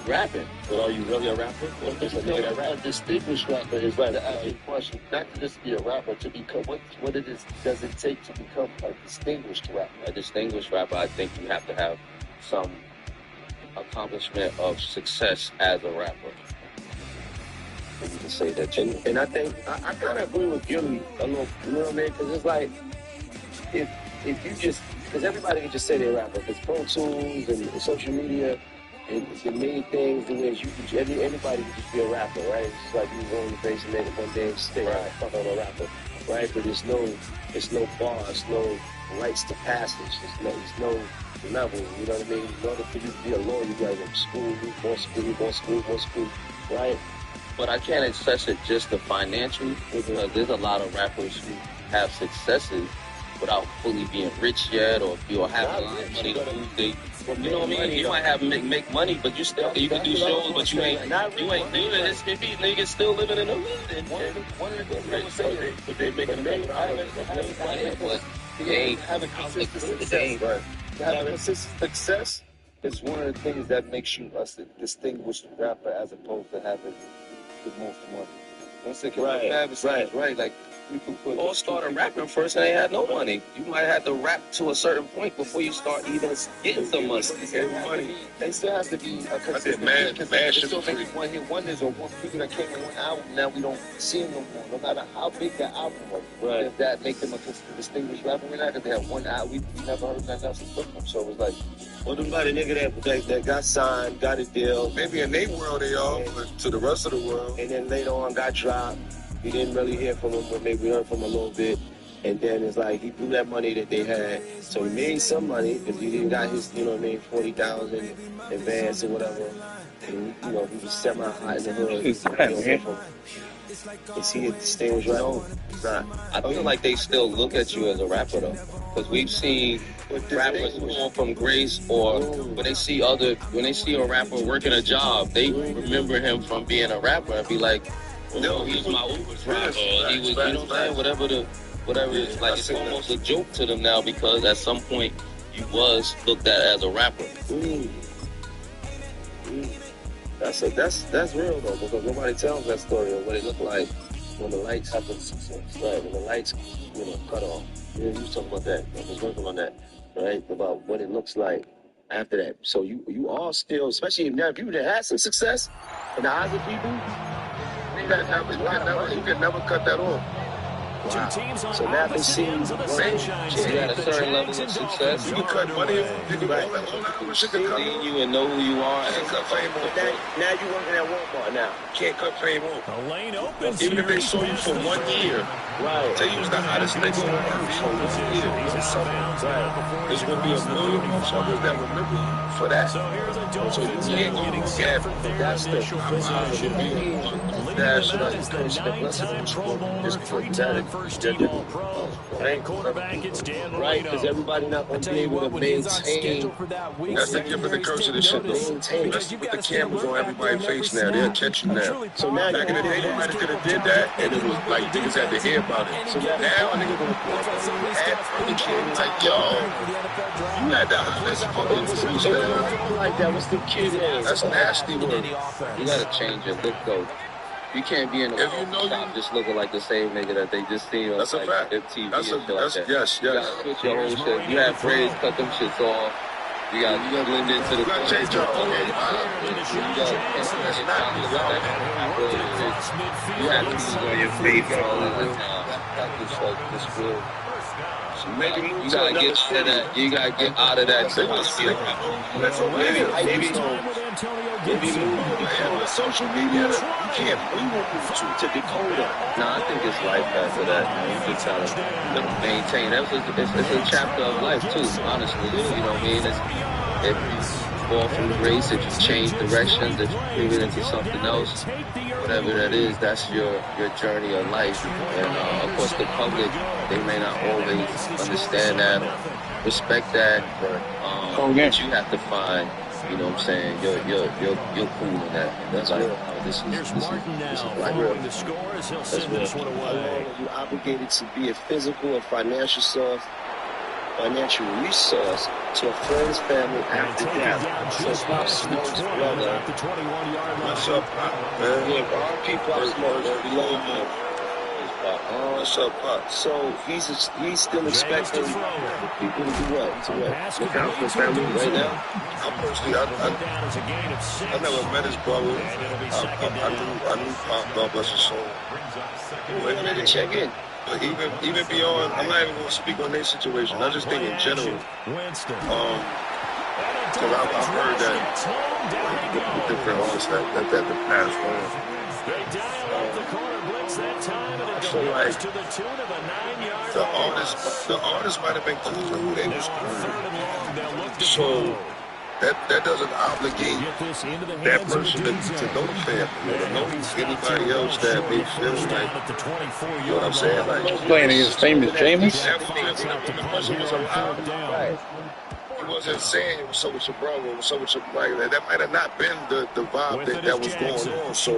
rapping. But are you really a rapper? Or just a nigga that rap? A distinguished rapper is right to ask you a question. Not to just be a rapper, to become what does it take to become a distinguished rapper? A distinguished rapper, I think you have to have some accomplishment of success as a rapper. And you can say that you. And I think I kind of agree with Gilly a little, you know what I mean? Because it's like if you just, because everybody can just say they're a rapper. Because Pro Tools and social media and the many things, the ways anybody can just be a rapper, right? It's just like you go on the base and make it one day and stay right, fuck I'm a rapper, right? But there's no bars, no rights to passage, there's no level, you know what I mean? In order for you to be a lawyer, you gotta go to school, more school, right? But I can't assess it just to financial, because there's a lot of rappers who have successes without fully being rich yet, or have a lot of money to move. You know what I mean? You might have make money, but you can do shows, but you ain't it's niggas still living in the hood. One of the things they would say, but they make a million dollars, But they ain't Having consistent success, having consistent success is one of the things that makes you a distinguished rapper, as opposed to having the most money. Once they can have success, right? Like Or started rapping first and they had no money. You might have to rap to a certain point before you start even getting some money. They still have to be a consistent. Man should still making one-hit wonders or people that came in one album. Now we don't see them no more. No matter how big that album was, Right. if that make them a distinguished rapper or not, because they have one album, we never heard nothing else from them. So it was like, what about a nigga that got signed, got a deal, maybe in their world they are, but to the rest of the world, and then later on got dropped. We didn't really hear from him, but maybe we heard from him a little bit. And then it's like he blew that money that they had. So he made some money because he didn't got his, 40,000 advance or whatever. And, he was semi-hot in the hood. Is he a distinguished rapper? No, he's not. I feel like they still look at you as a rapper though, because we've seen rappers born from grace, or when they see a rapper working a job, they remember him from being a rapper and be like, no, he was my Uber driver. He was, you know what I'm saying? Whatever it's like, it's almost a joke to them now because at some point you was looked at as a rapper. That's real though, because nobody tells that story of what it looked like when the lights happened. Right, when the lights, cut off. You was talking about that. I was working on that, right? About what it looks like after that. So you all still, especially if you had some success in the eyes of people. You can never cut that off. Wow. So now they see you at a certain level of success. You can cut money, you can all that shit can cut see you and know who you are. And cut fame off. Now you working at Walmart now. Can't cut fame off. The lane opens. Even if they saw you for 1 year, right? Tell you was the hottest nigga on earth for 1 year. Right. There's gonna be a million motherfuckers that remember you for that. So you can't go to gap. That's the right, because everybody not going to be able to maintain. That's the gift of the curse of this shit, though. That's with the cameras on everybody's face now. They'll catch you now. So now, back in the day, nobody could have did that, and it was like niggas had to hear about it. So now a nigga gonna pull up on the kid, like, yo, you had the hottest fucking freestyle. Like that, what's the kid? That's nasty work. You gotta change your look, though. You can't be in the shop just looking like the same nigga that they just seen on like FTV and shit like that. Yes. You gotta switch your whole shit. You have braids, cut them shits off. You gotta blend into the corner. Change your whole You have to be on your face all the time. That's real. Maybe you gotta get to that. You gotta get out of that atmosphere. Maybe with social media, you can't move to Dakota. Nah, I think it's life after that. You just gotta maintain. It's a chapter of life too. Honestly, you know what I mean. If you fall from grace, if you change directions, if you pivot into something else, whatever that is, that's your journey of life. And of course, the public, they may not always understand that or respect that, but you have to find, you know what I'm saying, you're cool in that. That's like, this is like real. That's real. You're obligated to be a physical or financial resource to a friend's family after death. So Pop Smoke's brother. What's up, Pop? Yeah, R.P. Pop Smoke. We love him. What's up, Pop? So he's still expecting people to do what? Look out for his family right now? I never met his brother. I knew Pop, God bless his soul. Wait a minute, check in. But even beyond, I'm not even going to speak on their situation. I just think in general, because I've heard that with different artists that the past on. I feel like the artist might have been cool with who they was cool. So that doesn't obligate that person to know the family or to know anybody else that may feel like, you know what I'm saying? Like, playing against famous Jameis. The person was alive. Right. He wasn't saying it was so with your brother, it was so with your brother. That might have not been the vibe that was going on. So, I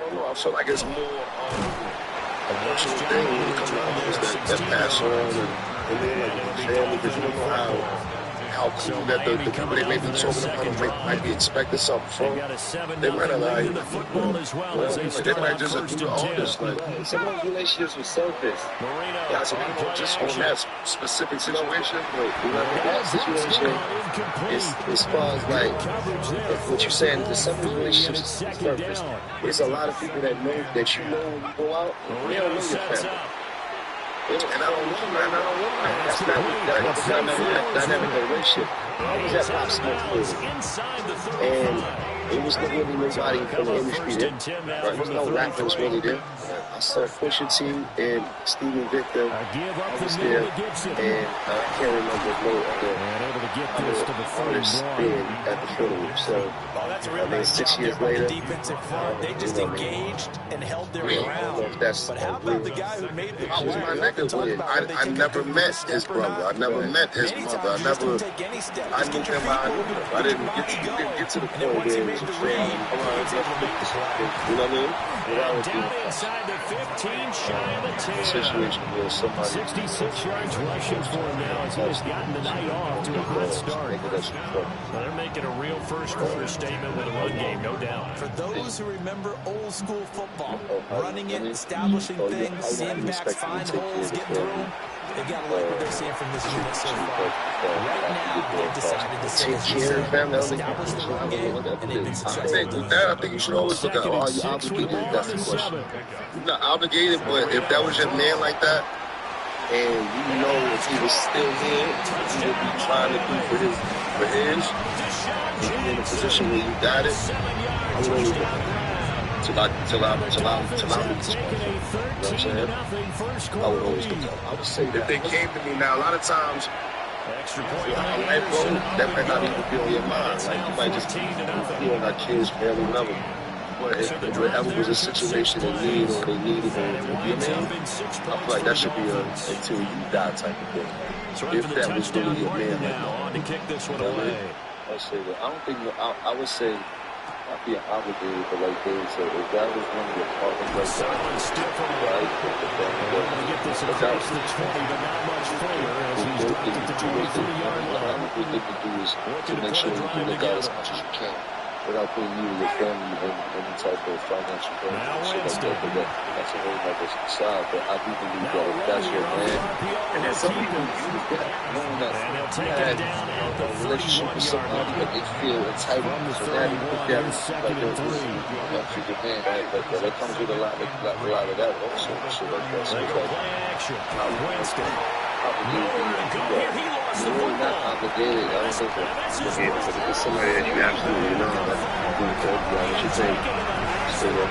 don't know. I feel like it's more a personal thing when it comes to others that pass on and then like family, because you don't know how cool that the people they may be talking about might be expecting something from. They might have like, they might just do the oldest. Like, some of those relationships were selfish. yeah, so people just on that specific situation, but You know, that situation is as far as like what you're saying. There's some of these relationships is selfish. There's a lot of people that know that you know when you go out, they don't know your family. and I don't know, man. I don't know, man. That's not a dynamic relationship. I was at Pop Smoke and it was not really nobody from the industry there. There was no rappers really there. I saw Pusha T and Steven Victor. I was there, and I can't remember no other artists being at the funeral. So, I mean, 6 years later, they just engaged and held their ground. But how about the guy who made the I was my nigga with. I never met his brother. I never met his mother. I knew them. I knew them. I didn't get to the point where it was a friend. you know what I mean? Down inside the 15, shy of the 10. Situation where somebody 66 yards rushing for him now as he has gotten the night off to a hot start. So they're making a real first quarter statement with a run game, no doubt. For those who remember old school football, running it, establishing things, seeing backs find holes, get through them, they've got to like what they're seeing from this unit so far. Right now, they've decided to say, establish the run game, and they've been successful. I think you should always look at, are you obligated? That's the question. You're not obligated, but if that was your man like that, And you know if he was still here, he would be trying to do for his, if you're in a position where you got it, I would only till I meet this person. You know what I'm saying? I would always do that. I would say if that. they came to me now, a lot of times, life goal, that might not even be on your mind. Like, you might just be on our kids, family, whatever. But if whatever was a situation they need or they needed, or you know, I feel like that should be a until you die type of thing. If that was really your man, to kick this one away. I say that. I don't think I would say I'd be obligated, but like Dave said, if that was one of your partners like that, right? Get this across the 20, but not much further as he's dropped at the 23-yard line. What we need to do is to make sure you look out as much as you can without putting you and your family in any type of financial burden. So that's a whole other side, but I do believe that if that's your man, and then some people use that, knowing that you had a relationship with somebody that they feel entitled, so now you put that like that, to your man, right? Like that comes with a lot of that also, shit like that. So it's like, you're not obligated. I don't think that's obligated, but if it's somebody that you absolutely know, that's what you think. So I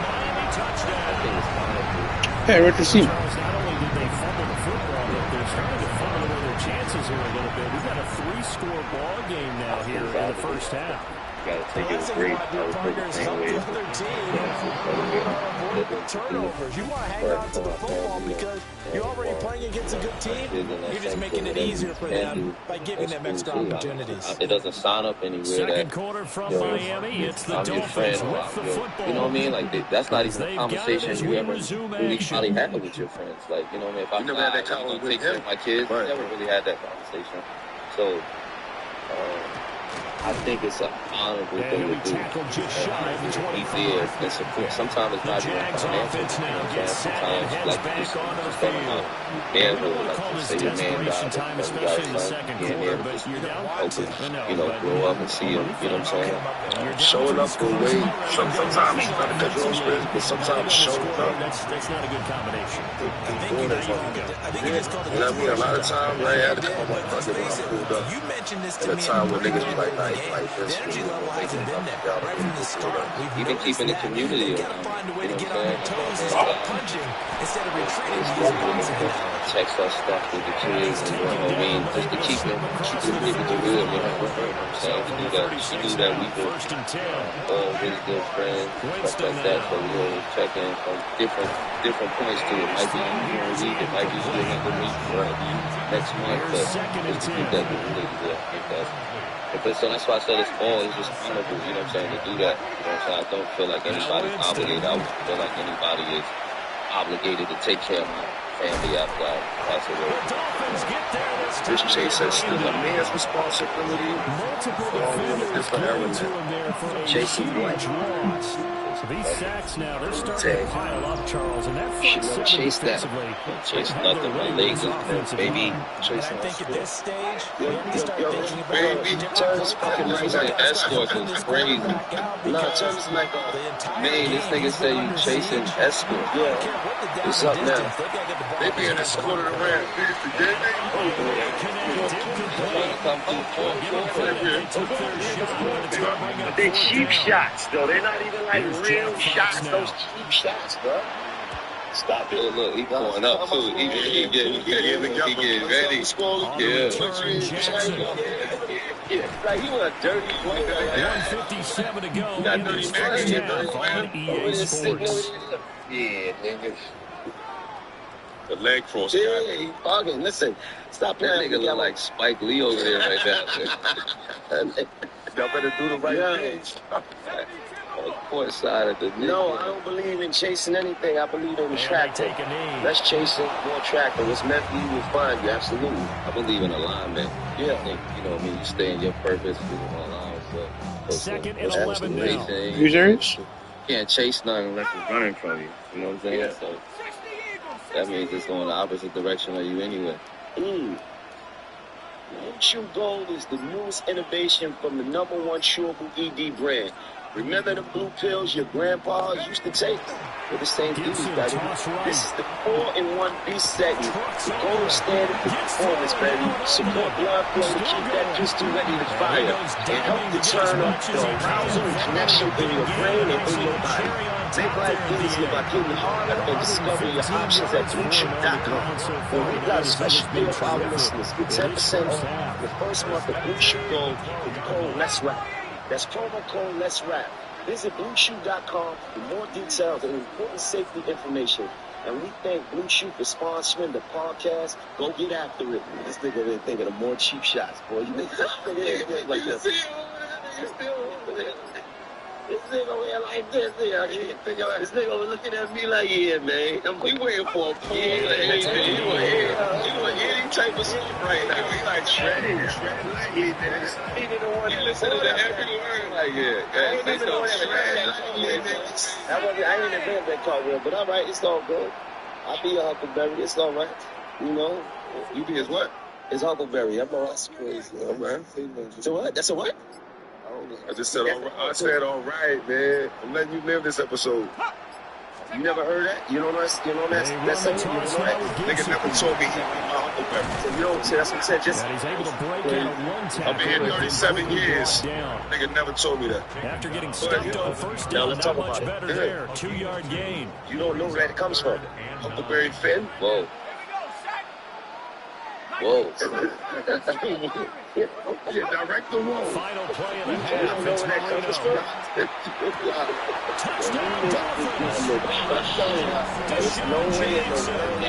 think it's fine. Hey, Richard Seaman. Not only did they fumble the football, but they're starting to fumble away their chances here a little bit. We've got a 3-score ball game now here in the first half. Got to take it with great. I was thinking the same way. Turnovers. You want to hang on to the football because you're already playing against a good team. You're just making it easier for them by giving them extra opportunities. It doesn't sign up anywhere Second that quarter from Miami. It's the I'm your Dolphins friend. with the football. You know what I mean? Like that's not even a They've got it conversation as you we ever resume really action. probably had with your friends. Like, you know what I mean? If I never had that I'm gonna conversation take care of my kids, Right. never really had that conversation. So I think it's an honorable thing to do. Be there and support. Sometimes it's not even financial. You know what I'm saying? Sometimes like just talking about manhood, like you say your man died, you got a son, being there to just grow up and see him. You know what I'm saying? Showing up for a way, sometimes you gotta cut your own space, but sometimes showing up. That's not a good combination. I think you just called it. You know what I mean? A lot of times, I had to come up fucking when I pulled up. You mentioned this At to a me. time when niggas be like The this. energy level hasn't been there right from the start. We've Even noticed keeping the that. community You around. gotta find a way You to know get what on I'm your saying? toes and start punching instead of retreating. To use Bob's analogy. Text us stuff with the kids and you know what I mean, just to keep it real, you know what I'm saying? We do that, we were all really good friends, stuff like that, so we always check in from different points to it. Might be you know, week, it might be another week, right? Next month, but just to keep that relationship, I think so that's why I said it's just honorable, you know what I'm saying, to do that. You know what I'm saying? I don't feel like anybody's obligated. I don't feel like anybody is obligated to take care of my family after I pass away. This chase is still a man's responsibility. Different element. Chasing what? These sacks now, they're starting to pile up, Charles, and that front seven Chase that. defensively. Chase nothing. My legs is baby. And I think at this stage, we have to start thinking about Baby, Turner's fucking like escorts is crazy. No, Turner's like man, this nigga say you chasing escort. Yeah. What's up now? They being escorted around. They're cheap shots, though. They're not even like real shots. Those cheap shots, bro. Stop it. Look, he going up too. He getting ready. Yeah. Like he was a dirty boy. 1:57 to go. Got in dirty this man. first half on EA Sports. Yeah, nigga. The leg cross. Yeah, he fucking. Listen, stop That playing. nigga look like Spike Lee over there right now. Y'all better do the right thing. Court side of the knee. No, I don't believe in chasing anything. I believe in tracking. Take a knee. Let's chase it, more tracking. What's meant for you will find you. Absolutely. I believe in alignment. Yeah. I think, you know what I mean? You stay in your purpose, you don't allow it. Second and 11 now. You serious? You can't chase nothing unless it's running from you. You know what I'm saying? Yeah. So that means it's going the opposite direction of you anyway. Chew Gold is the newest innovation from the #1 chewable ED brand. Remember the blue pills your grandpas used to take? They're the same things, baby. This is the 4-in-1 beast setting. The gold standard for performance, baby. Support blood flow to keep that pistol ready to fire. And help to turn up the arousal and connection in your brain and in your body. Make life easier by getting harder and discover your options at BlueChew.com. And we got a special deal for our listeners. Get 10% off the first month of Blue Chew Gold with the code Let's Rap. That's promo code Let's Rap. Visit BlueChew.com for more details and important safety information. And we thank Blue Chew for sponsoring the podcast. Go get after it. This nigga over there thinking of more cheap shots, boy. You nigga like this. This nigga over here like this. This nigga over looking at me like, yeah, man. We waiting for a pull. You want any type of sleep right now. We like shredding lightly, man. You listen to every word like, I ain't even invent that cartwheel, but all right, it's all good. I'll be a Huckleberry. It's all right. You know? You be his what? It's Huckleberry. I'm all that's crazy. All right. So what? That's a what? I just said all right. I said all right, man. I'm letting you live this episode. You never heard that? You don't know that? You know that? That's it. You don't know that? Nigga never told me he was my Huckleberry. So you don't say that's what I said. Just He's able to break out one tackle. I've been here 37 years. Nigga never told me that. After getting stumped on first Now down, let's not talk much about it. better there. 2-yard gain. you don't know where that comes from. Huckleberry Finn. Whoa. Whoa. Yeah, direct the roll. Final play of the You half. don't know where that comes from. There's no way in the world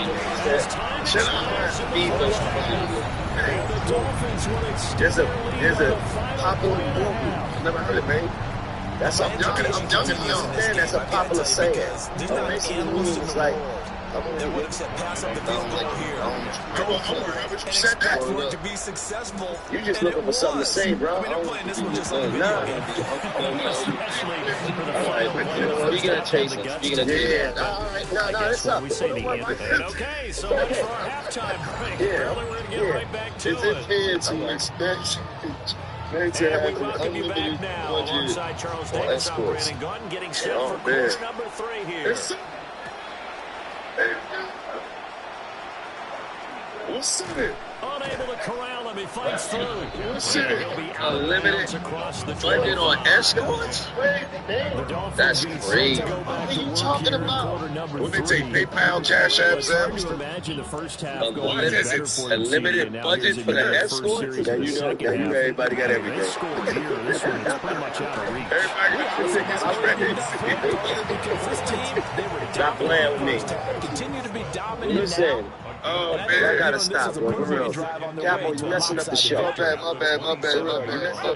There's a popular movie. Never heard it, man. That's a That's a popular saying. Basically means like that works at pass up the field over here. You said that. For it to be successful. You just looking for something to say, bro. I mean, they're playing this one just like a video game. Speaking of chasing, All right, no, it's up. We say the anthem. Okay, so that's for our halftime break. Early, we're going to get right back to Is it fair to expect And we welcome you back now alongside Charles Davis, I'm Brandon Gordon, getting set for quarter number 3 here. What's it? Unable to corral him, he fights through. What's it? He'll be out of bounds across the Budget on escorts? The Dolphins That's being crazy. set to go back to work here in quarter number What they 3. take? PayPal, Cash App, It's hard Zaps? to imagine the first half A going limited- better it's for a the limited team. Now budget here's for the the first escort? series Yeah, of the you know, second you know half. everybody got They everything. scored here. This one is pretty much out of reach. Everybody got to take his credit. Because this team, they were Stop playing with me. continue to be dominant Listen, now. Oh, I man. gotta stop, bro. For real. Capo, you messing up the show. My bad.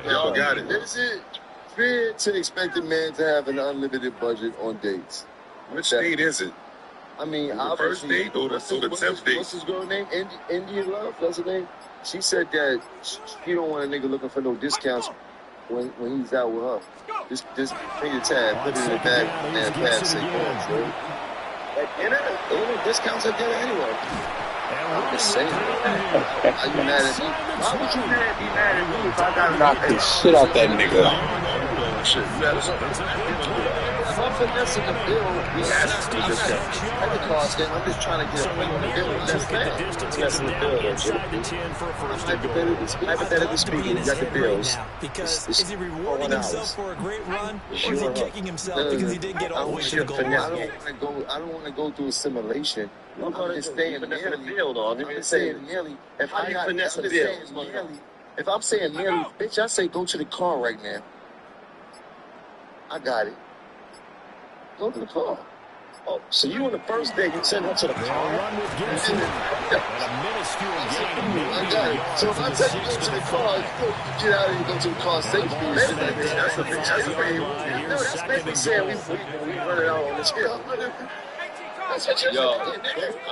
Y'all got it. Is it fair to expect a man to have an unlimited budget on dates? Which state is it? I mean, the first date or the 10th date? What's his girl name? India Love? That's her name? She said that she don't want a nigga looking for no discounts when he's out with her. Just finger tab, put it in the bag, and pass it. Ain't discounts at dinner anyway. I'm just saying. Are you mad at me? Why would you be mad at me if I got Knock the shit out that nigga. Shit, if I'm finessing the bill, at the cost, then I'm just trying to get a point on the bill. That's bad. Finessing the bill. Hypothetically speaking, you got the bills. Because is he rewarding himself for a great run, or is he kicking himself because he didn't get all the way to the goal line? I don't want to go through a simulation. I'm just staying nearly. I'm just saying nearly. If I got finesse the bill, if I'm saying nearly, bitch, I say go to the car right now. I got it. Go to the car. Oh, so you on the first day, you send her to the car? I got it. So if I take you to the car, you get out and you go to the car safely. That's basically saying we run it out on this hill. That's what you're saying. I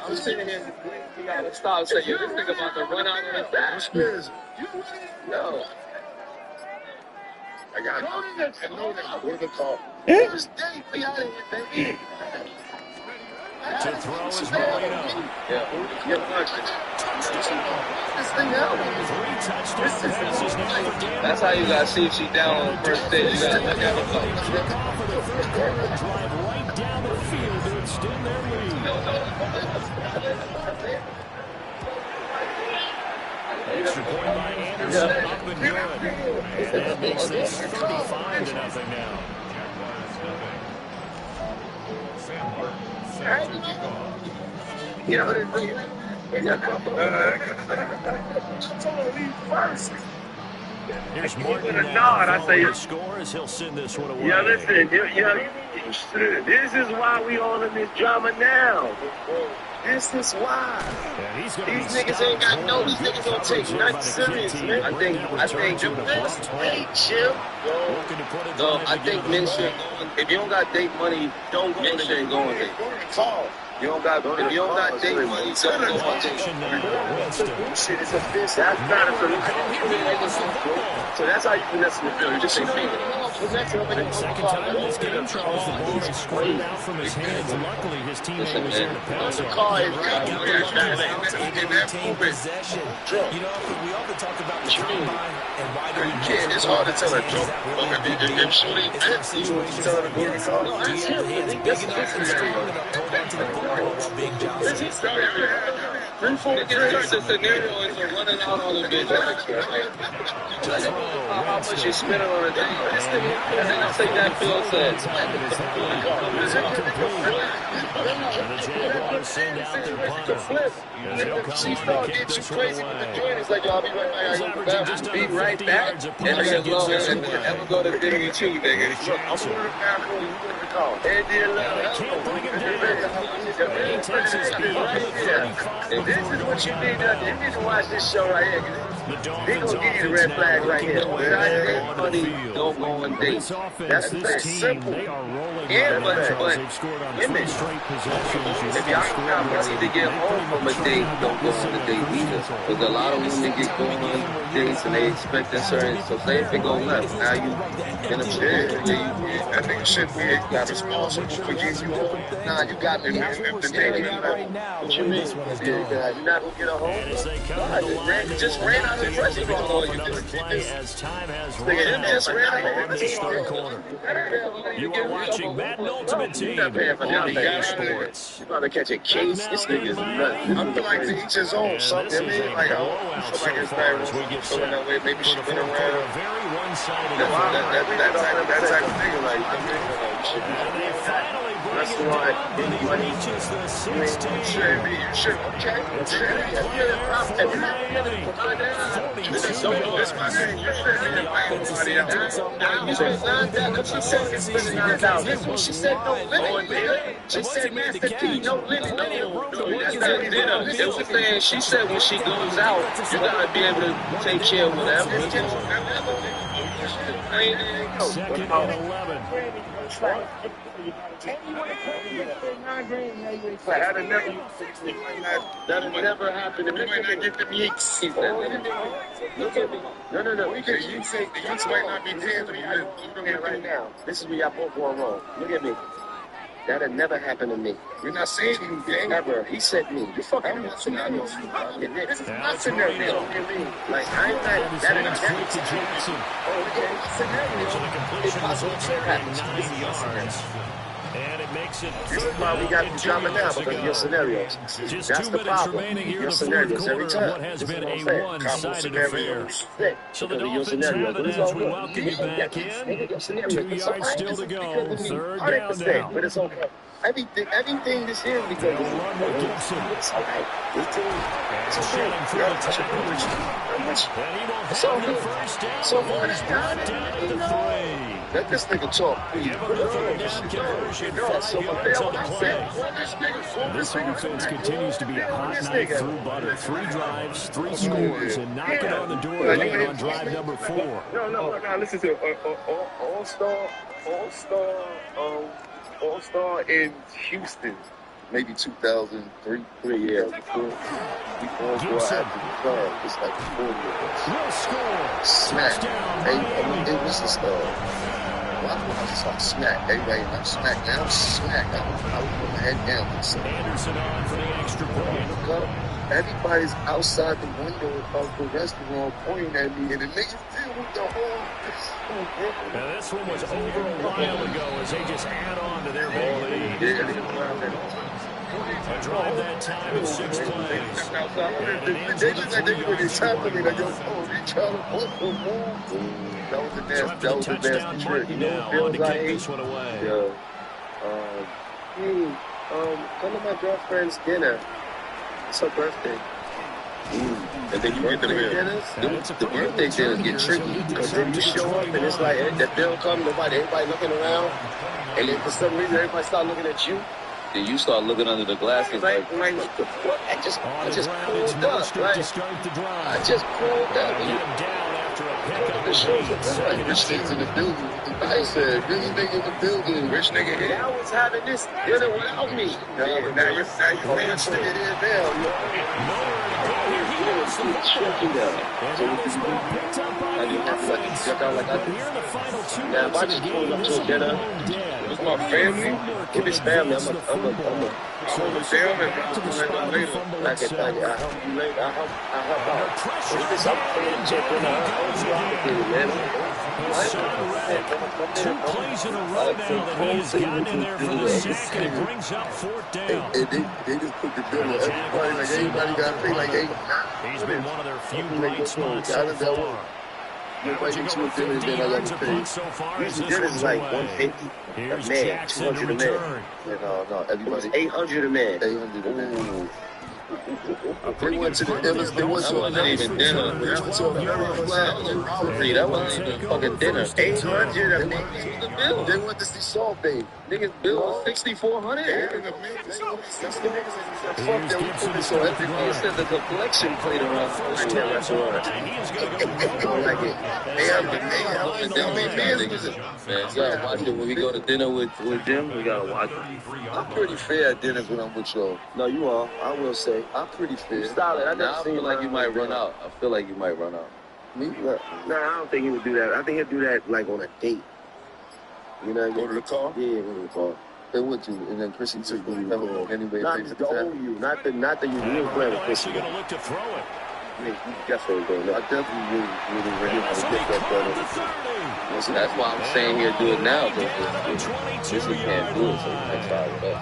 was sitting here, we got to stop and say, you this nigga about to run out on the dash. No. I got it. Where's the call? This day, we out of here, baby. To throw is Molino. This thing out. That's how you gotta see if she down on the first day. You gotta look at her. Drive right down the field to extend their lead. Extra point by Anderson, up and good. And that makes this 35-0 now. Here's Martin now. I say the score as he'll send this one away. Yeah, listen. This is why we all in this drama now. This is why. These niggas ain't got no. These niggas don't take nothing serious, man. I think chill. No, I think men should. If you don't got date money, don't go there and go on date. If you don't got date money, don't go on date. Shit is a bitch. That's not a solution. So that's how you finesse the bill. You just say, Second time in this game, Charles, the ball is squirted out from his hands. Luckily, his teammate was there to pass on. Retain possession. You know, we often talk about the combine and why do we measure. It's hard to tell a joke. If shooting fits, you tell her to go to the car. Do you have hands big enough and strong enough to hold on to the football while being Johnson? It's a scenario into running out on a bitch. How much you spending on a date? I'll take that Phil said. The Jaguars send out their punter. She started getting too crazy with the joint. It's like, y'all be right back. And as long as you ever go to dinner with you, nigga. Look, I'm going to the bathroom. You go to the car. Can't bring him down. He takes his speed. And this is what you need to do. You need to watch this show right here. They're going to give you the red flag right here. Without money, don't go on dates. That's very simple. Yeah, but image. If y'all got money to get home from a date, don't go on the date either. Because a lot of women get going on dates and they expect a certain. So say if it go left, now you in a That nigga shouldn't be responsible for getting you home. Nah, you got me. If the day What you mean? You're not going to get a home? Just ran out of the restaurant on you. As time has Just ran out of the third quarter. You are watching Madden Ultimate Team on EA Sports. You're about to catch a case. This nigga's nuts. I feel like to each his own. Something, like, I don't feel like it's bad. Feeling that way. Maybe she been around. That type of nigga, like, That's why he reaches the 16. You should, okay? That's my name. You shouldn't be like everybody else. She said no limit. She said Master P, no limit. It was saying, she said when she goes out, you gotta be able to take care of whatever. Second and 11. That'll never happen. You might not get them yeeks. Look at me. No. The yeeks might not be dead right now. This is where y'all both going wrong. Look at me. That'll never happen to me. We're not saying you, gang. Ever. He said me. You fucking scenario. This is my scenario. Look at me. Like, I ain't not. That'll never happen. Okay. Scenario. So the completion was over 9 yards. And it makes it this is why we got the drama now, because of your scenarios. That's the problem. Your scenarios every time. What has this been is a one-sided affair. So the Dolphins have it as we welcome you back in. 2 yards still to go. Third down now. But it's okay. Everything this year because it's all right. It's let this nigga talk. This offense continues to be a hot knife through butter. 3 drives, 3 scores, and knocking on the door again on drive number 4. No. Listen to All-Star in Houston. Maybe 2003, 3 years before. We all go out to the club. It's like 40 of us. Smack. It was just well, I was just like smack. Everybody, I'm smack now. Smack. I would put my head down. Anderson on for the extra point. Everybody's outside the window of the restaurant pointing at me, and it makes you feel with the whole. Now this one was over a while ago as they just add on to their big lead. A drive that time of 6 plays. They just like they were trying to me like, yo, they trying to put the move. That was a nasty trick. You know what feels like? This one away. Come to my girlfriend's dinner. It's her birthday. And then you get the bill. The birthday dinners get tricky. Because then you show up and it's like the bill comes, everybody looking around, and then for some reason everybody start looking at you. Then you start looking under the glasses like what the fuck? I just pulled up, right? I just pulled up. The rich niggas in the building. I said, rich nigga in the building. Rich nigga here. I was having this dinner without me. Now you're fancy it in now. I didn't have to like duck out like I did. Now if I just pull up to a dinner with my family, if it's family, I'm a down and later. I can tell you, I help you later. I help out. If it's up for you, check it out. Man. 2 plays in a row now that he has gotten in there for the sack, and it brings up 4th down. And they just put the bill on everybody, like everybody got to pay like 8. He's been one of their few bright spots so far. Nobody gets with dinner, then I got to pay. Usually dinner's like 150 a man, 200 a man. No, everybody. 800 a man. 800 a man. They went to the dinner. They went to wasn't even dinner. That wasn't even fucking dinner. 800 a man. They went to see Salt Bay. Niggas bill was 6,400. That's the niggas. Fuck that. We put this on everything. He said the complexion played around in that restaurant. I don't like it. Man, you gotta watch it when we go to dinner with them. We gotta watch it. I'm pretty fair at dinners when I'm with y'all. No, you are. I will say. I'm pretty fair. Solid. I feel like you might run out. I feel like you might run out. Me? Nah, I don't think he would do that. I think he'd do that like on a date. You know what I mean? Go to the car? Yeah, go to the car. They would do, and then Chrissy took me anyway. Not the old you, not the you were playing with Chrissy. Gonna look to throw it. You definitely don't know. I definitely really ready to get that better. So that's why I'm saying here, do it now. This we can't do it, so next time with us.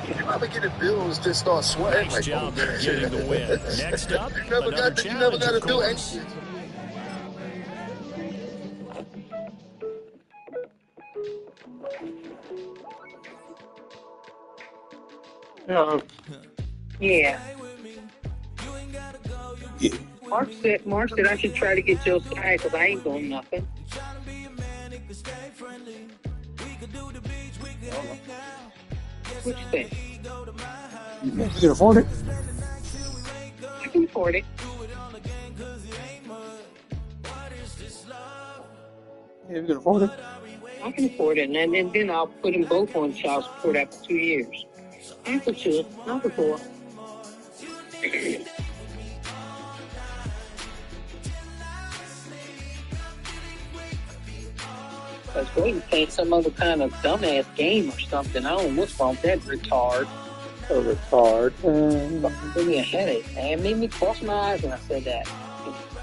You ever get a bill and just start sweating? Nice job there getting the win. Next up, you never got to do anything. Yeah. Mark said I should try to get Joe Sky because I ain't doing nothing. What you think? You can afford it? I can afford it. Yeah, we can afford it. I can afford it, and then I'll put them both on child support after 2 years. After 2, not before. That's great. Playing some other kind of dumbass game or something. I don't know what's wrong with that retard. A retard. Give me a headache, man. Made me cross my eyes when I said that.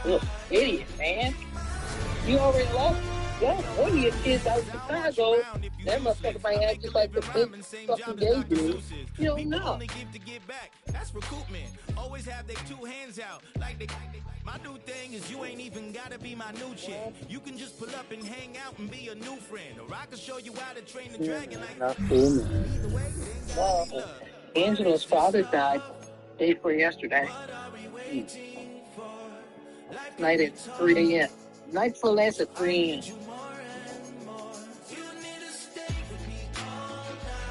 Ugh, idiot, man. You already lost. Yeah, one of your kids out of Chicago. That motherfucker might act just like the big fucking gay dude. You don't know. That's recoupment. Always have their 2 hands out. My new thing is you ain't even gotta be my new chick. You can just pull up and hang out and be a new friend. Or I can show you how to train the dragon like Not cool, man. Well, Angela's father died day before yesterday. Night at 3 a.m. Night before last at 3 a.m.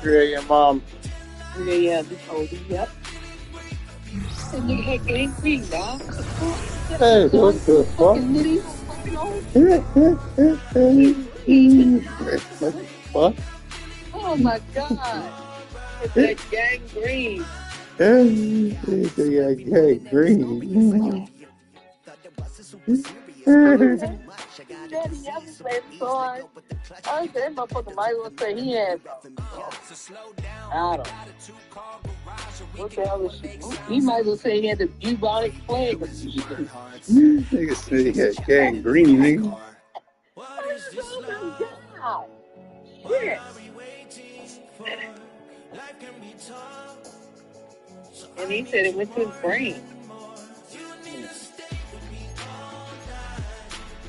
3 a.m. Mom. 3 a.m. Oh, yep. That nigga had gangrene, dog. Hey, what the fuck? What? Oh my God. It's that gangrene. Yeah, green. Daddy, I was playing the song. I said, that motherfucker might as well say he had Adam. What the hell is she? He might as well say he had the bubonic plague or some shit. Nigga said he had gangrene, nigga. God. Shit. And he said it went to his brain.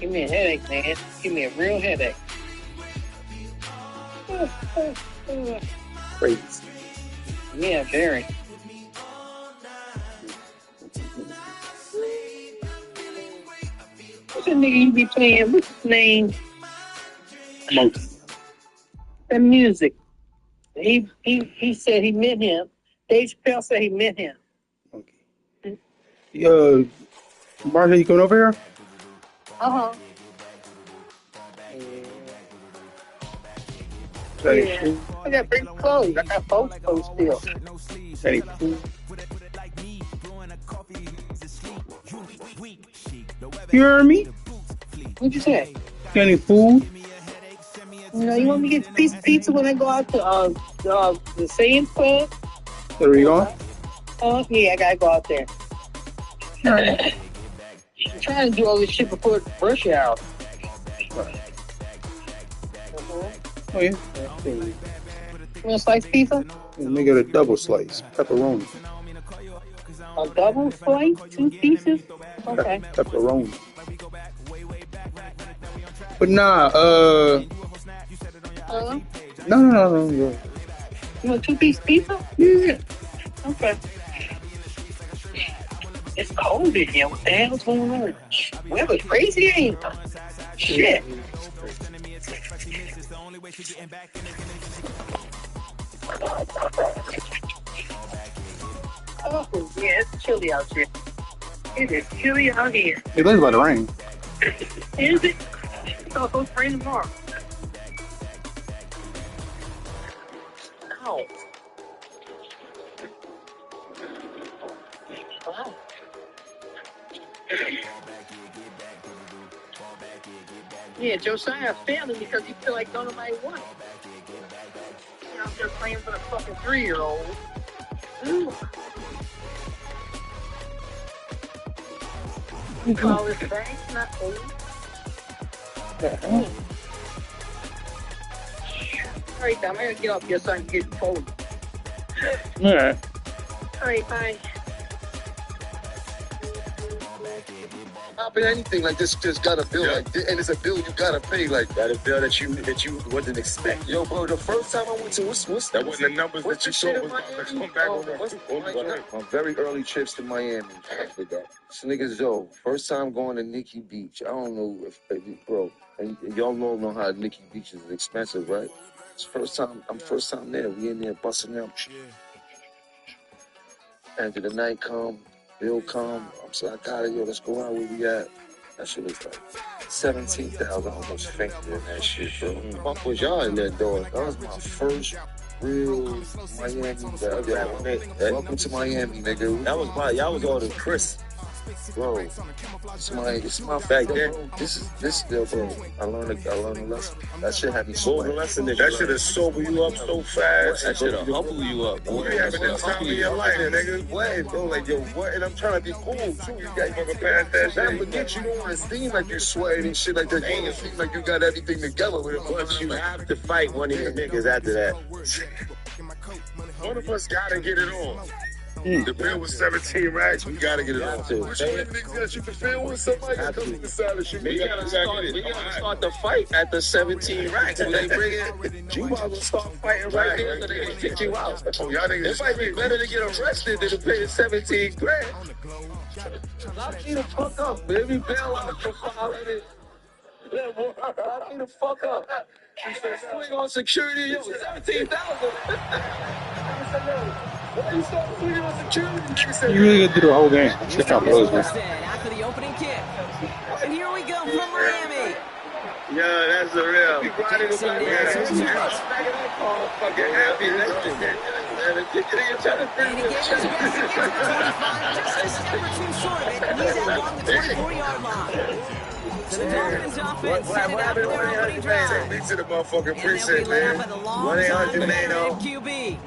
Give me a headache, man. Give me a real headache. Crazy. Yeah, very. What's that nigga you be playing? What's his name? Monkey. The music. He said he met him. Dave Chappelle said he met him. Okay. Martha, you coming over here? Uh-huh. Yeah. I got big clothes. I got both clothes still. Any food? You heard me? What'd you say? Any food? No, you want me to get a piece of pizza when I go out to the Sam's Club? There we go. Yeah, I gotta go out there. Right. I'm trying to do all this shit before rush hour. Oh, yeah. You want a slice pizza? Yeah, make it a double slice. Pepperoni. A double slice? 2 pieces? Okay. Pepperoni. But nah, No. You want 2-piece pizza? Yeah. Okay. It's cold in here. What the hell's going on? Weather's crazy, ain't it? Shit. Oh, yeah, it's chilly out here. It is chilly out here. It looks like rain. Is it? It's supposed to rain tomorrow. Ow. Wow. Yeah, Josiah failing because he feel like nobody won. You know, they're playing for the fucking 3-year-old. Ooh. You call this bank, not old. All right, I'm gonna get off here so I can get cold. All right. All right, bye. But anything like this just got a bill, like, and it's a bill you gotta pay, like that a bill that you wasn't expecting. Yo, bro, the first time I went to what's that wasn't the numbers that you saw. On very early trips to Miami, I forgot. This niggas, yo, first time going to Nikki Beach. I don't know if bro, and y'all know how Nikki Beach is expensive, right? It's first time there. We in there busting out. After the night come, bill come. I'm so I got it, yo. Let's go out where we at. That shit was like 17,000 almost fainted in that shit, bro. What was y'all in there doing? That was my first real Miami. Welcome to Miami, nigga. That was y'all was all the Chris. Bro, it's my back then. This still, bro. I learned a lesson. That shit had me so lesson. That shit has sober you up so fast. That shit humble you up. You having the time of your life, nigga. What, bro? Like, yo, what? And I'm trying to be cool too. You got fucking past that shit. Forget you don't want to seem like you're sweating and shit like that. You want to seem like you got everything together with it. But you have to fight one of your niggas after that. One of us gotta get it on. The bill was 17 racks. We gotta get it on. Which one of the niggas that you can feel with somebody that comes inside of shit? We gotta start the fight at the 17 racks. When they bring it, you might as well start fighting right there so they can kick you out. Oh, y'all niggas. It might be better to get arrested than to pay 17 grand. Lock me the fuck up, baby. Bail out for 500. Lock me the fuck up. Swing on security, yo, 17,000. You really gotta do the whole game. Shit kind of blows me. After the opening kick. And here we go from Miami. Yeah, that's the real. You riding the back. Fucking happy. And he gave his best to get to the 25, just a step or two short of it. And he's out along the 24-yard line. So the Dolphins offense set it up for their opening drive. Take me to the motherfucking precinct, man. 1-800-MANO.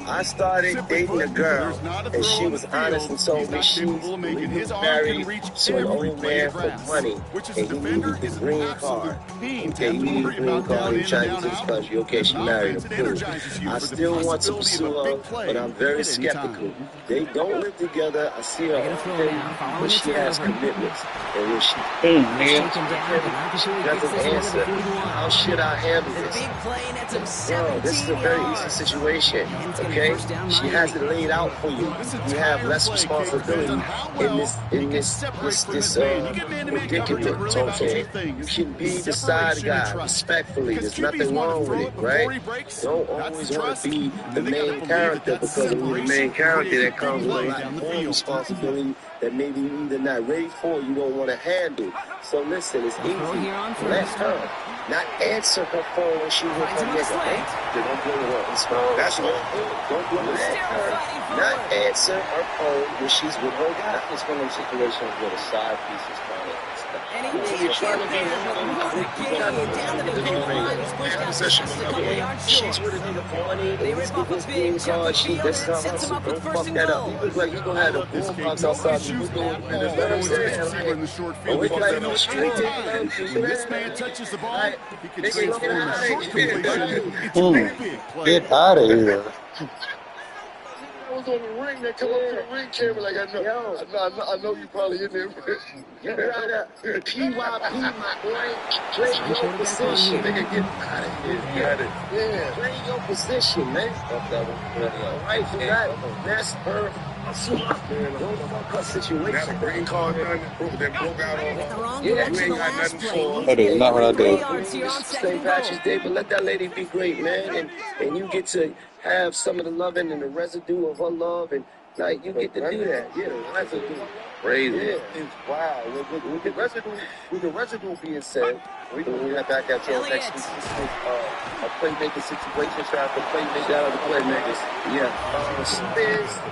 I started dating a girl, and she was honest and told me she was married to an old man for money, and he needed the green card. Okay, he needed the green card. He tried to get to this country. Okay, she married him. Cool. I still want to pursue her, but I'm very skeptical. They don't live together. I see her every day, but she has commitments. And when she doesn't answer, how should I handle this? Bro, this is a very easy situation, okay? She has it laid out for you. You have less responsibility in this predicament, okay? You can be the side guy, respectfully. There's nothing wrong with it, right? Don't always want to be the main character, because when you're the main character, that comes with a lot more responsibility that maybe you're either not ready for or you don't want to handle. So listen, it's easy. Let her not answer her phone when she's with her nigga. Don't blame her. That's what. Don't blame her. Not answer her phone when she's with her guy. It's one of those situations where the side piece is kind of you're trying to be she's with a nigga for money. They rip off a big chunk of field and sets him up with first and goal. You look like you gonna have the bullbox outside. You look like in the short field. This man touches the ball. He can transform a short completion. Get out of here. I was on the ring. They come up to the ring camera like I know you probably in there. PYP, my boy. Play your position. Nigga, get out of here. Got it. Yeah. Play your position, man. All right, for that. That's her. Situation. That's a green card done. Then broke out on. You ain't got nothing for. That is not what I do. St. Patrick's Day, but let that lady be great, man. And you get to have some of the loving and the residue of her love, and like you get to do that. Yeah, the residue. Crazy. Yeah. Wow. With the residue being said, we're going to get back at you next week. A playmaker situation, trying to playmaker out of the playmakers. Yeah.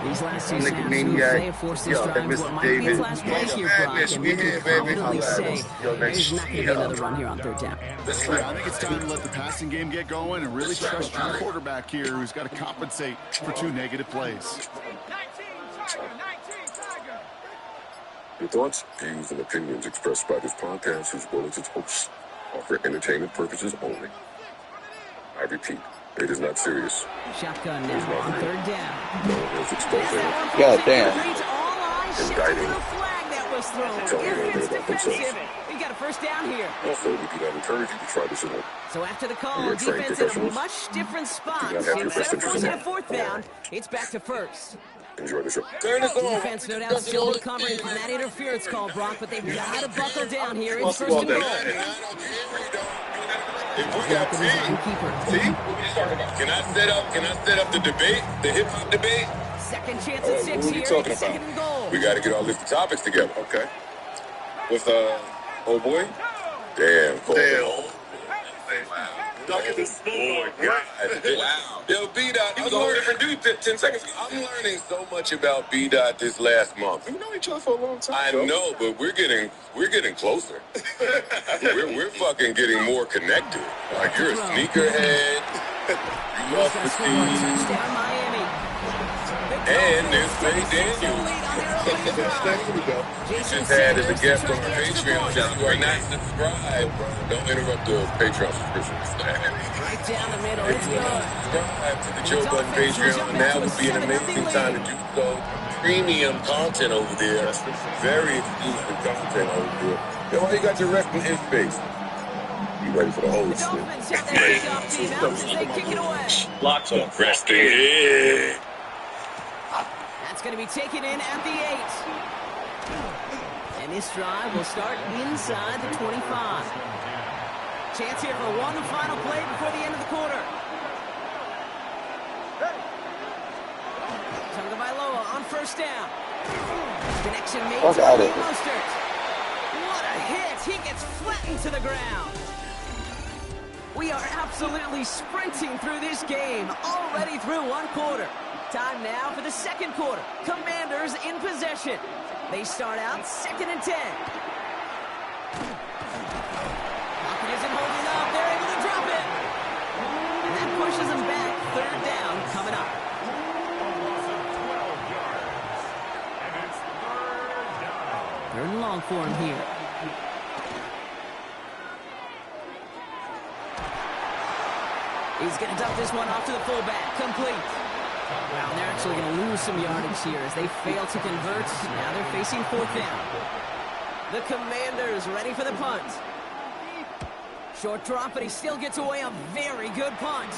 These last two snaps, they have forced this drive what might be his last play here, Brock, and we can confidently say there's not going to be another run here on third down. I think it's time to let the passing game get going and really trust your quarterback here, who's got to compensate for 2 negative plays. The thoughts, views, and opinions expressed by this podcast as well as its hosts are for entertainment purposes only. I repeat, it is not serious. Shotgun now on third down. No one is exposing, God damn. indicting, telling Is anything about themselves. We got a first down here. Also, we do not encourage you to try this at home. So after the We call, are trained defense in a professionals. much different spot. Do not have your Instead best of interests forcing in a mind. fourth down, it's back to first. Enjoy the show. Defense, no doubt, still recovering from that interference call, Brock, but they've got to buckle down here. It's first and goal. If we got see, can I set up the debate, the hip hop debate? Second chance at 6 here. Talking Second and goal. We got to get all these topics together, okay? With Oh, boy. Damn. Damn. Ducking the smoke. Wow. Yo, B-Dot, I'm learning, 10 seconds. I'm learning so much about B-Dot this last month. We know each other for a long time. I know, but we're getting closer. we're fucking getting more connected. Like, you're a sneakerhead. You love fatigue. And there's Ray Daniels. You just had as a guest on our Patreon. If you are not subscribed, don't interrupt the Patreon subscription. Right down the middle. If you want to subscribe to the Joe Budden Patreon, now would be an amazing time to do so. Premium content over there. Very exclusive content over there. Yo, why you got your resting in space? You ready for the whole shit? Lots of resting in. That's going to be taken in at the 8. And this drive will start inside the 25. Chance here for one final play before the end of the quarter. Tagovailoa on first down. Connection made to Mostert. What a hit. He gets flattened to the ground. We are absolutely sprinting through this game, already through one quarter. Time now for the second quarter. Commanders in possession. They start out 2nd and 10. Pocket isn't holding up. They're able to drop it. And that pushes them back. 3rd down coming up. Third and long for him here. He's going to dump this one off to the fullback. Complete. Well, they're actually going to lose some yardage here as they fail to convert. Now they're facing 4th down. The Commanders ready for the punt. Short drop, but he still gets away a very good punt.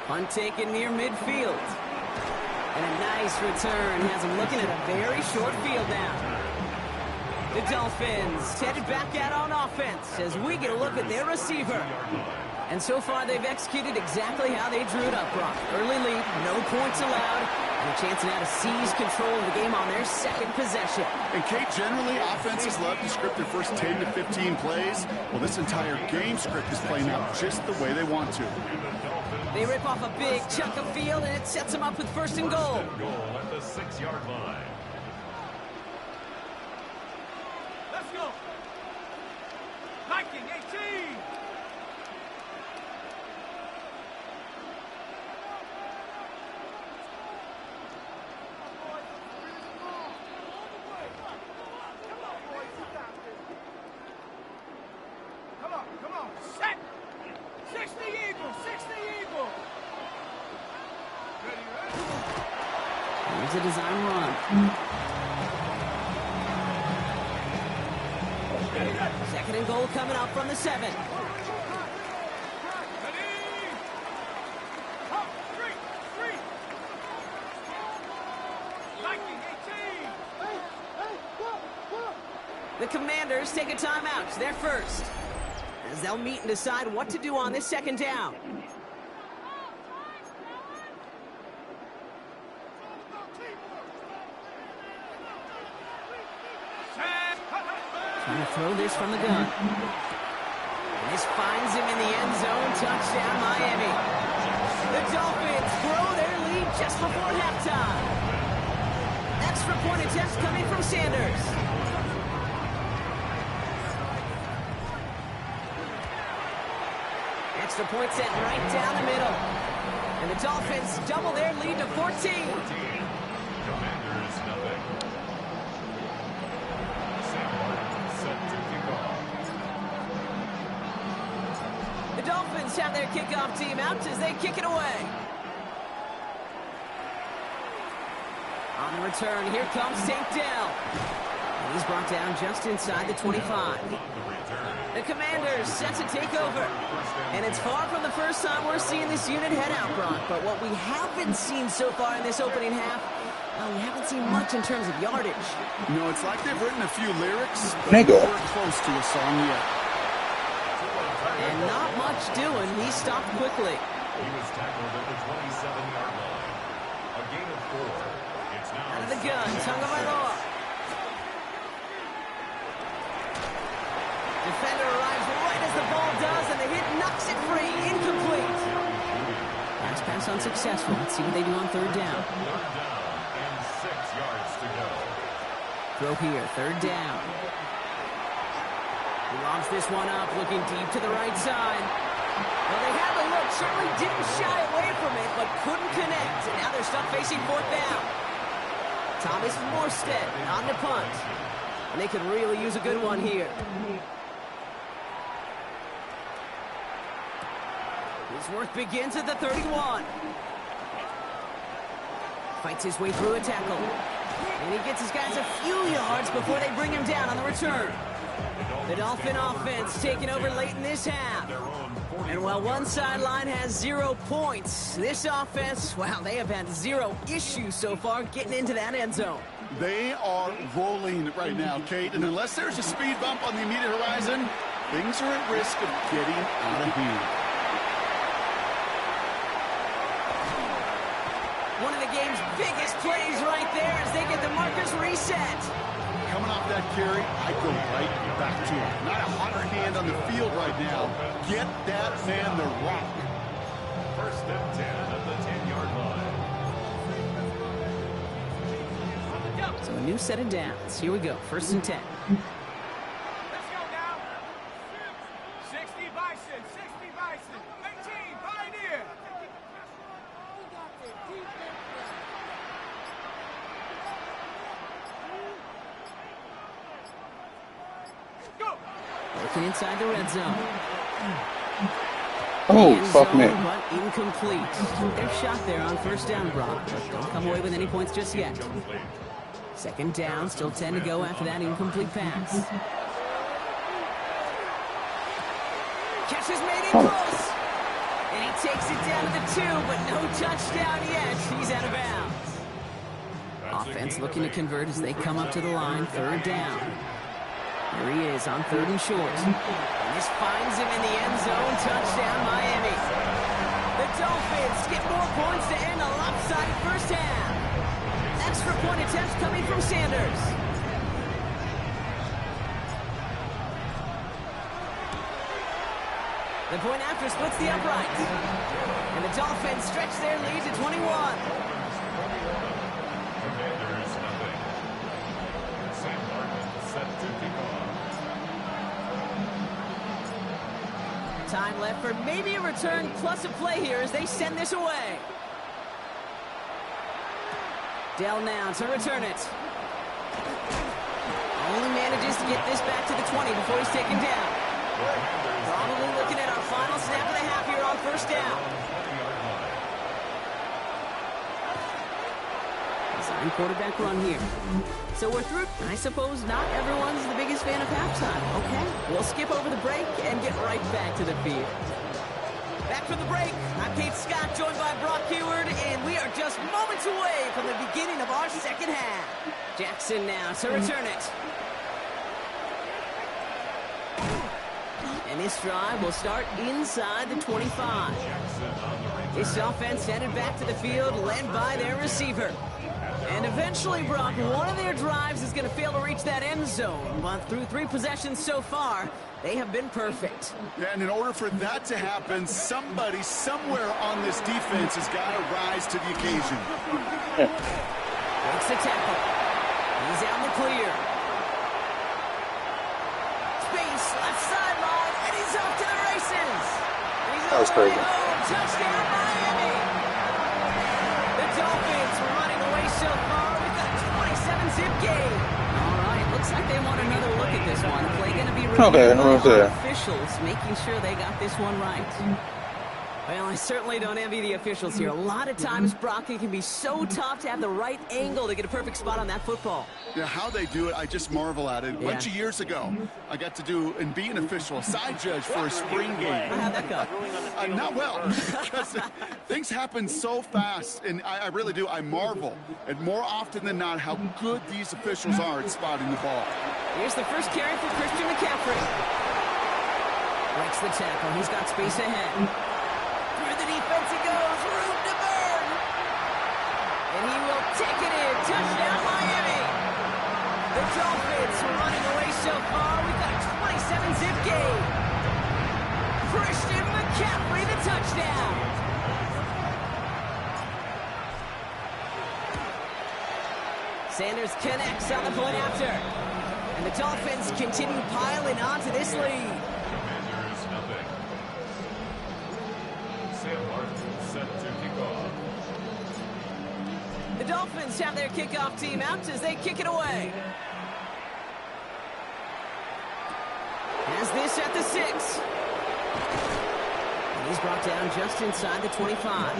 Punt taken near midfield. And a nice return has him looking at a very short field now. The Dolphins headed back out on offense as we get a look at their receiver. And so far, they've executed exactly how they drew it up, Brock. Early lead, no points allowed, and a chance now to seize control of the game on their second possession. And Kate, generally, offenses love to script their first 10 to 15 plays. Well, this entire game script is playing out just the way they want to. They rip off a big chunk of field, and it sets them up with 1st and goal. At the 6-yard line. Let's go. Viking 18. Come on, set! 60 Eagles, 60 Eagles! Here's a design run. 2nd and goal coming up from the 7. The Commanders take a timeout. They're first. As they'll meet and decide what to do on this 2nd down. Trying to throw this from the gun. And this finds him in the end zone. Touchdown, Miami. The Dolphins grow their lead just before halftime. Extra point attempt coming from Sanders. Extra point set right down the middle. And the Dolphins double their lead to 14. Commanders nothing. Sam Martin set to kick off. The Dolphins have their kickoff team out as they kick it away. On the return, here comes Tank Dell. And he's brought down just inside the 25. The Commanders set to take over. And it's far from the first time we're seeing this unit head out, Brock. But what we haven't seen so far in this opening half, well, we haven't seen much in terms of yardage. No, it's like they've written a few lyrics, but we're close to a song yet. And not much doing. He stopped quickly. He was tackled at the 27-yard line. A gain of 4. It's now out of the gun. Tagovailoa. Defender arrives right as the ball does, and the hit knocks it free. Incomplete. Last pass unsuccessful. Let's see what they do on third down. Third down and 6 yards to go. Throw here, third down. He lobs this one up, looking deep to the right side. Well, they had the look, certainly didn't shy away from it, but couldn't connect. And now they're stuck facing fourth down. Thomas Morstead on the punt. And they could really use a good one here. His work begins at the 31. Fights his way through a tackle. And he gets his guys a few yards before they bring him down on the return. The Dolphin offense taking over late in this half. And while one sideline has 0 points, this offense, well, they have had 0 issues so far getting into that end zone. They are rolling right now, Kate, and unless there's a speed bump on the immediate horizon, things are at risk of getting out of hand. One of the game's biggest plays right there as they get the markers reset. Coming off that carry, I go right back to him. Not a hotter hand on the field right now. Get that man the rock. First and 10 at the 10-yard line. So a new set of downs. Here we go. First and 10. Let's go now. 60 Bison, 60 Bison, 18 Pioneer. Looking inside the red zone. Oh, End fuck zone, me. but incomplete. Their shot there on first down, Brock. But don't come away with any points just yet. Second down, still 10 to go after that incomplete pass. Catch is made in close. And he takes it down to the 2, but no touchdown yet. He's out of bounds. Offense looking to convert as they come up to the line. Third down. Here he is on third and short. And this finds him in the end zone. Touchdown, Miami. The Dolphins get more points to end a lopsided first half. Extra point attempts coming from Sanders. The point after splits the upright. And the Dolphins stretch their lead to 21. Commanders nothing. Sam Martin set to kick off. Time left for maybe a return plus a play here as they send this away. Dell now to return it. Only manages to get this back to the 20 before he's taken down. Probably looking at our final snap of the half here on first down. Design quarterback run here. So we're through. I suppose not everyone's the biggest fan of halftime. Okay, we'll skip over the break and get right back to the field. Back from the break, I'm Kate Scott, joined by Brock Heward, and we are just moments away from the beginning of our second half. Jackson now to return it. And this drive will start inside the 25. This offense headed back to the field, led by their receiver. And eventually, Brock, one of their drives is going to fail to reach that end zone. But through 3 possessions so far, they have been perfect. Yeah, and in order for that to happen, somebody somewhere on this defense has got to rise to the occasion. Breaks the tackle. He's out in the clear. Space, left sideline, and he's off to the races. And he's That was crazy. Touchdown, Miami. The Dolphins were running away so far with a 27-zip game. All right, looks like they want another look at this one. Play going to be reviewed by officials, making sure they got this one right. Well, I certainly don't envy the officials here. A lot of times, Brock, it can be so tough to have the right angle to get a perfect spot on that football. Yeah, how they do it, I just marvel at it. A bunch of years ago, I got to do and be an official, a side judge for a spring game. How'd that go? Not well, because things happen so fast, and I really do. I marvel at more often than not how good these officials are at spotting the ball. Here's the first carry for Christian McCaffrey. Breaks the tackle. He's got space ahead. Defense he goes, room to burn. And he will take it in. Touchdown, Miami. The Dolphins are running away so far. We've got a 7-zip gain. Christian McCaffrey, the touchdown. Sanders connects on the point after. And the Dolphins continue piling onto this lead. Commanders nothing. Sam Martin set to kick off. The Dolphins have their kickoff team out as they kick it away. Has this at the 6. And he's brought down just inside the 25.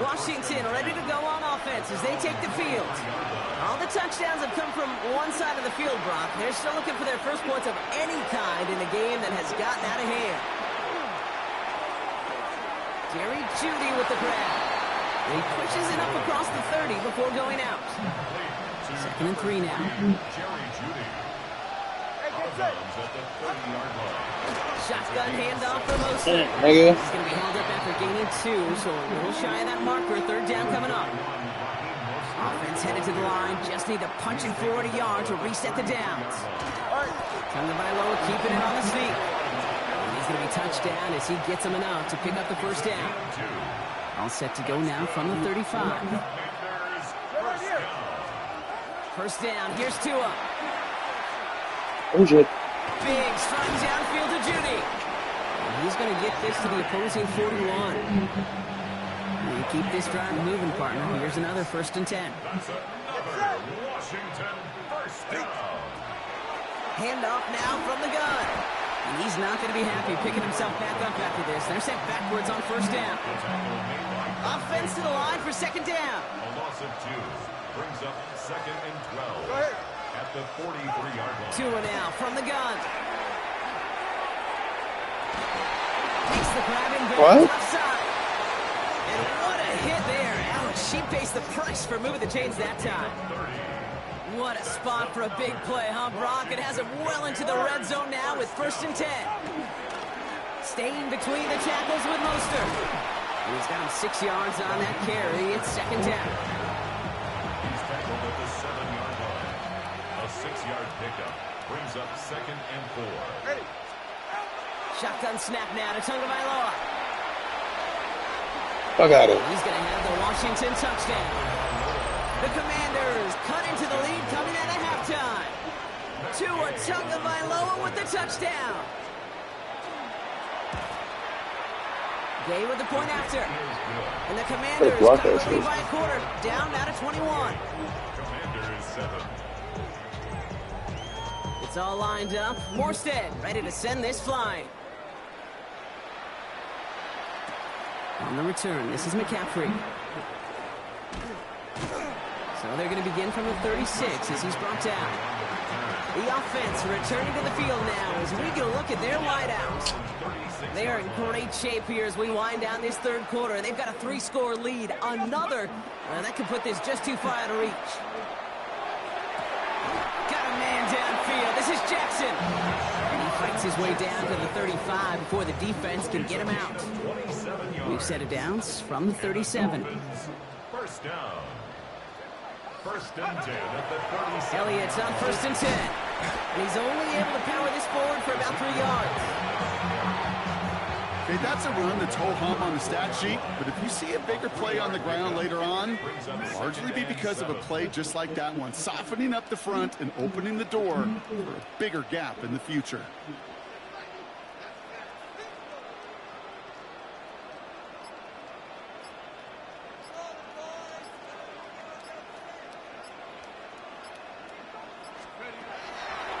Washington ready to go on offense as they take the field. All the touchdowns have come from one side of the field, Brock. They're still looking for their first points of any kind in a game that has gotten out of hand. Jerry Jeudy with the grab. He pushes it up across the 30 before going out. 2nd and 3 now. Jerry Jeudy. Out at the 30-yard line. Shotgun handoff for Mostert. He's going to be held up after gaining 2, so a little shy of that marker. 3rd down coming up. Offense headed to the line. Just need to punch in 40 yards to reset the downs. Tagovailoa keeping it on the sneak. And he's going to be touched down as he gets him enough to pick up the 1st down. All set to go now from the 35. 1st down. Here's Tua. Oh, shit. Big strike downfield to Jeudy. And he's going to get this to the opposing 41. And you keep this drive moving, partner. Here's another 1st and 10. That's another Washington 1st down. Handoff now from the gun. And he's not going to be happy picking himself back up after this. They're sent backwards on 1st down. Offense to the line for 2nd down. A loss of 2 brings up 2nd and 12. Go ahead. At the 43-yard line. Tua now from the gun. Takes the grab and goes offside. And what a hit there. Alex, she pays the price for moving the chains that time. What a spot for a big play, huh, Brock? It has him well into the red zone now with 1st and 10. Staying between the tackles with Mostert. And he's got him 6 yards on that carry. It's 2nd down. He's tackled at the 7-yard line. A 6-yard pickup brings up 2nd and 4. Ready. Shotgun snap now to Tagovailoa. I got it. He's going to have the Washington touchdown. The Commanders cut into the lead coming out of halftime. Tua Tagovailoa with the touchdown. Gay with the point after. And the Commanders cut the lead by a quarter. Down now to 21. Commanders 7. It's all lined up. Morstead ready to send this flying. On the return, this is McCaffrey. So they're going to begin from the 36 as he's brought down. The offense returning to the field now as we get a look at their wideouts. They are in great shape here as we wind down this 3rd quarter. They've got a 3-score lead. Another that could put this just too far out of reach. Got a man downfield. This is Jackson. And he fights his way down to the 35 before the defense can get him out. We've set it down from the 37. 1st down. 1st and 10 at the 37. Elliott's on 1st and 10. And he's only able to power this forward for about 3 yards. Okay, that's a run that's ho-hum on the stat sheet, but if you see a bigger play on the ground later on, it'll largely be because of a play just like that one, softening up the front and opening the door for a bigger gap in the future.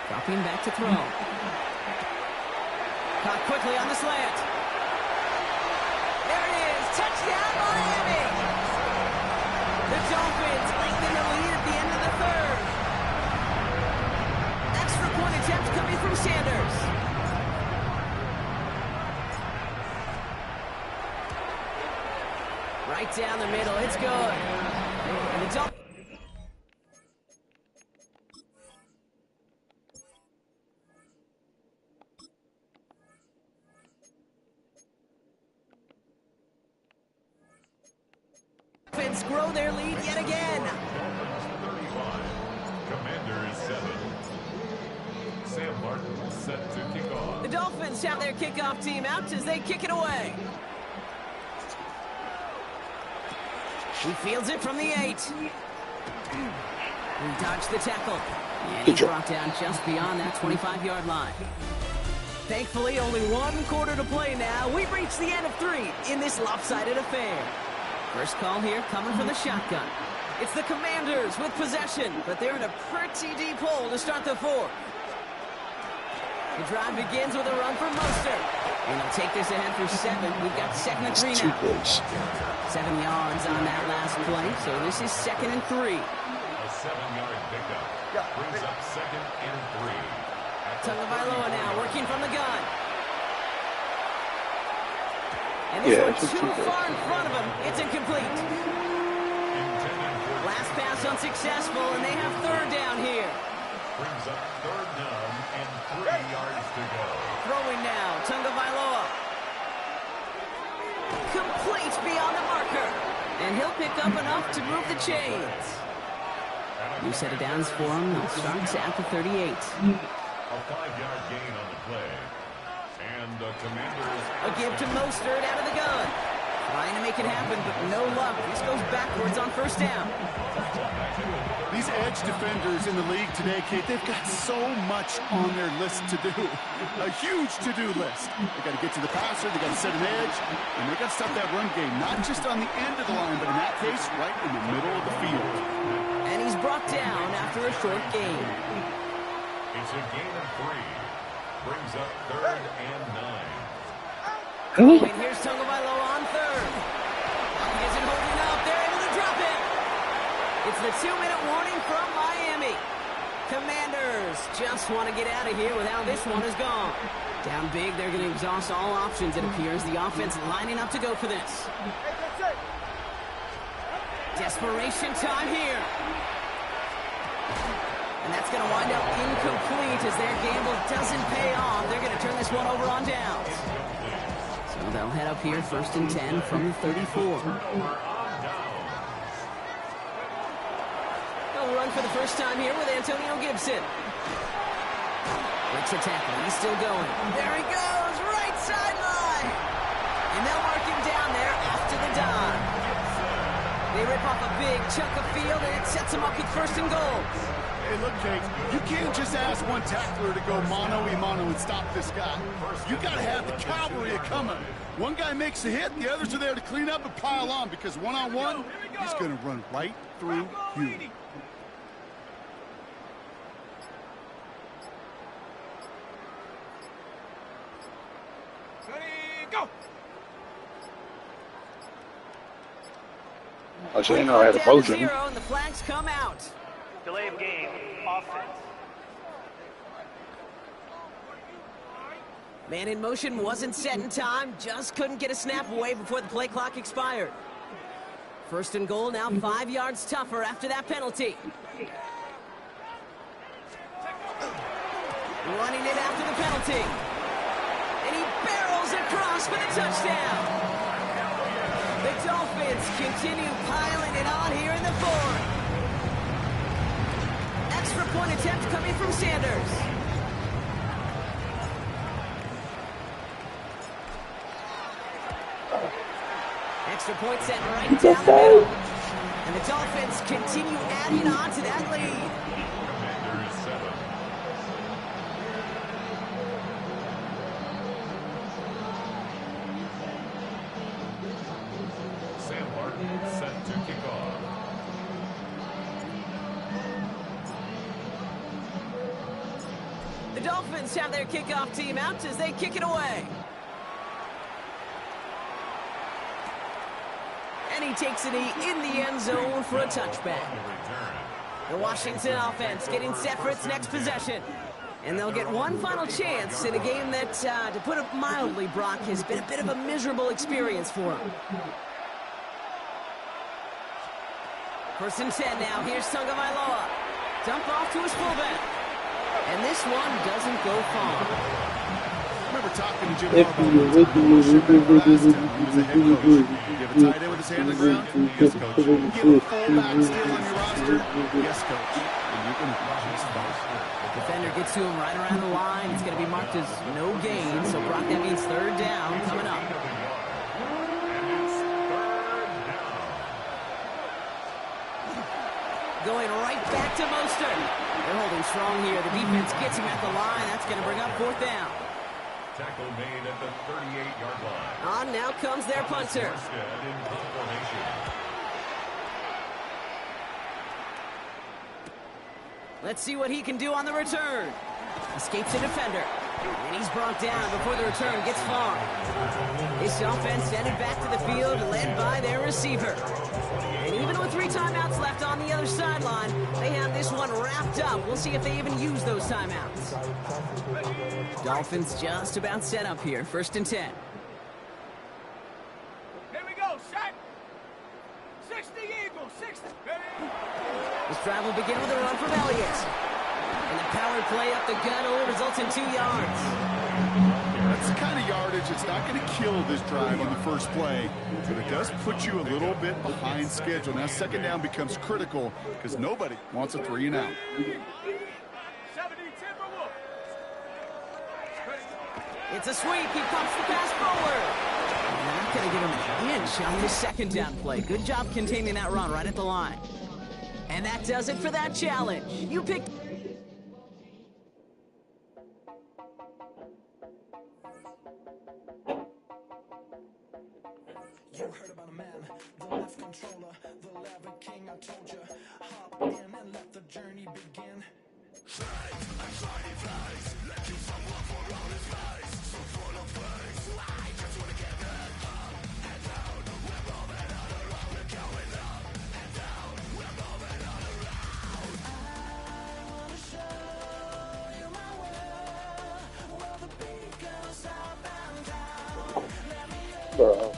Dropping back to throw. Caught quickly on the slant. There it is. Touchdown, Miami. The Dolphins lengthen the lead at the end of the 3rd. Extra point attempt coming from Sanders. Right down the middle. It's good. And the Dolphins. Grow their lead yet again. Commanders 7. Sam Martin set to kick off. The Dolphins have their kickoff team out as they kick it away. He fields it from the 8. He dodged the tackle. And he's brought down just beyond that 25-yard line. Thankfully, only one quarter to play now. We've reached the end of 3 in this lopsided affair. First call here coming from the shotgun. It's the Commanders with possession, but they're in a pretty deep hole to start the 4th. The drive begins with a run for Mostert. And they'll take this ahead for 7. We've got 2nd and 3 now. 7 yards on that last play, so this is 2nd and 3. A 7-yard pickup brings up 2nd and 3. Tagovailoa now working from the gun. And this one's too far in front of him. It's incomplete. Last pass unsuccessful, and they have 3rd down here. Brings up 3rd down and 3 yards to go. Throwing now, Tagovailoa. Complete beyond the marker. And he'll pick up enough to move the chains. New set of downs for him. They'll start at the 38. A 5-yard gain on the play. And the Commanders... A give to Mostert out of the gun. Trying to make it happen, but no luck. This goes backwards on 1st down. These edge defenders in the league today, Kate, they've got so much on their list to do. A huge to-do list. They got to get to the passer, they got to set an edge, and they got to stop that run game, not just on the end of the line, but in that case, right in the middle of the field. And he's brought down after a short gain. It's a gain of 3. Brings up 3rd and 9. And here's Tagovailoa on 3rd. He isn't holding up. They're able to drop it. It's the 2-minute warning from Miami. Commanders just want to get out of here with how this one is gone. Down big, they're going to exhaust all options, it appears. The offense lining up to go for this. Desperation time here. And that's going to wind up incomplete as their gamble doesn't pay off. They're going to turn this one over on downs. So they'll head up here 1st and 10 from the 34. They'll run for the first time here with Antonio Gibson. Breaks the tackle. He's still going. There he goes. Right sideline. And they'll mark him down there after the dive. They rip off a big chunk of field, and it sets them up with 1st and goal. Hey, look, Jake, you can't just ask one tackler to go mano-a-mano and stop this guy. You got to have the cavalry coming. One guy makes the hit, the others are there to clean up and pile on, because one-on-one, he's going to run right through you. I didn't know I had a motion. And the flags come out. Delay of game, offense. Man in motion wasn't set in time, just couldn't get a snap away before the play clock expired. 1st and goal, now 5 yards tougher after that penalty. Running it after the penalty. And he barrels across for the touchdown. The Dolphins continue piling it on here in the 4th. Extra point attempt coming from Sanders. Extra point set right down the middle. And the Dolphins continue adding on to that lead. Sam Martin set to kick off. The Dolphins have their kickoff team out as they kick it away. And he takes a knee in the end zone for a touchback. The Washington offense getting set for its next possession. And they'll get one final chance in a game that, to put it mildly, Brock, has been a bit of a miserable experience for them. 1st and 10 now. Here's Tagovailoa. Dump off to his fullback. And this one doesn't go far. remember talking to Jim Harbaugh one time. I'm not sure if it was last time he was the head coach. You have a tight end with his hand on the ground? Yes, coach. You have a fullback still on your roster? Yes, coach. And you can just fine. Defender gets to him right around the line. It's going to be marked as no gain. So, Brock, that means third down coming up. Going right back to Mostert. They're holding strong here. The defense gets him at the line. That's going to bring up fourth down. Tackle made at the 38-yard line. On now comes their punter. Let's see what he can do on the return. Escapes a defender. And he's brought down before the return gets far. This offense sending back to the field, led by their receiver. And even with 3 timeouts left on the other sideline, they have this one wrapped up. We'll see if they even use those timeouts. Dolphins just about set up here. 1st and 10. Here we go, set. 60 Eagles, 60. This drive will begin with a run from Elliott. And the power play up the gut only results in 2 yards. That's the kind of yardage that's not going to kill this drive on the first play, but it does put you a little bit behind schedule. Now, 2nd down becomes critical because nobody wants a 3-and-out. It's a sweep. He pumps the pass forward. And they're not going to give him an inch on this 2nd down play. Good job containing that run right at the line. And that does it for that challenge. You picked... You heard about a man, the left controller, the lever king, I told you. Hop in and let the journey begin. Bro.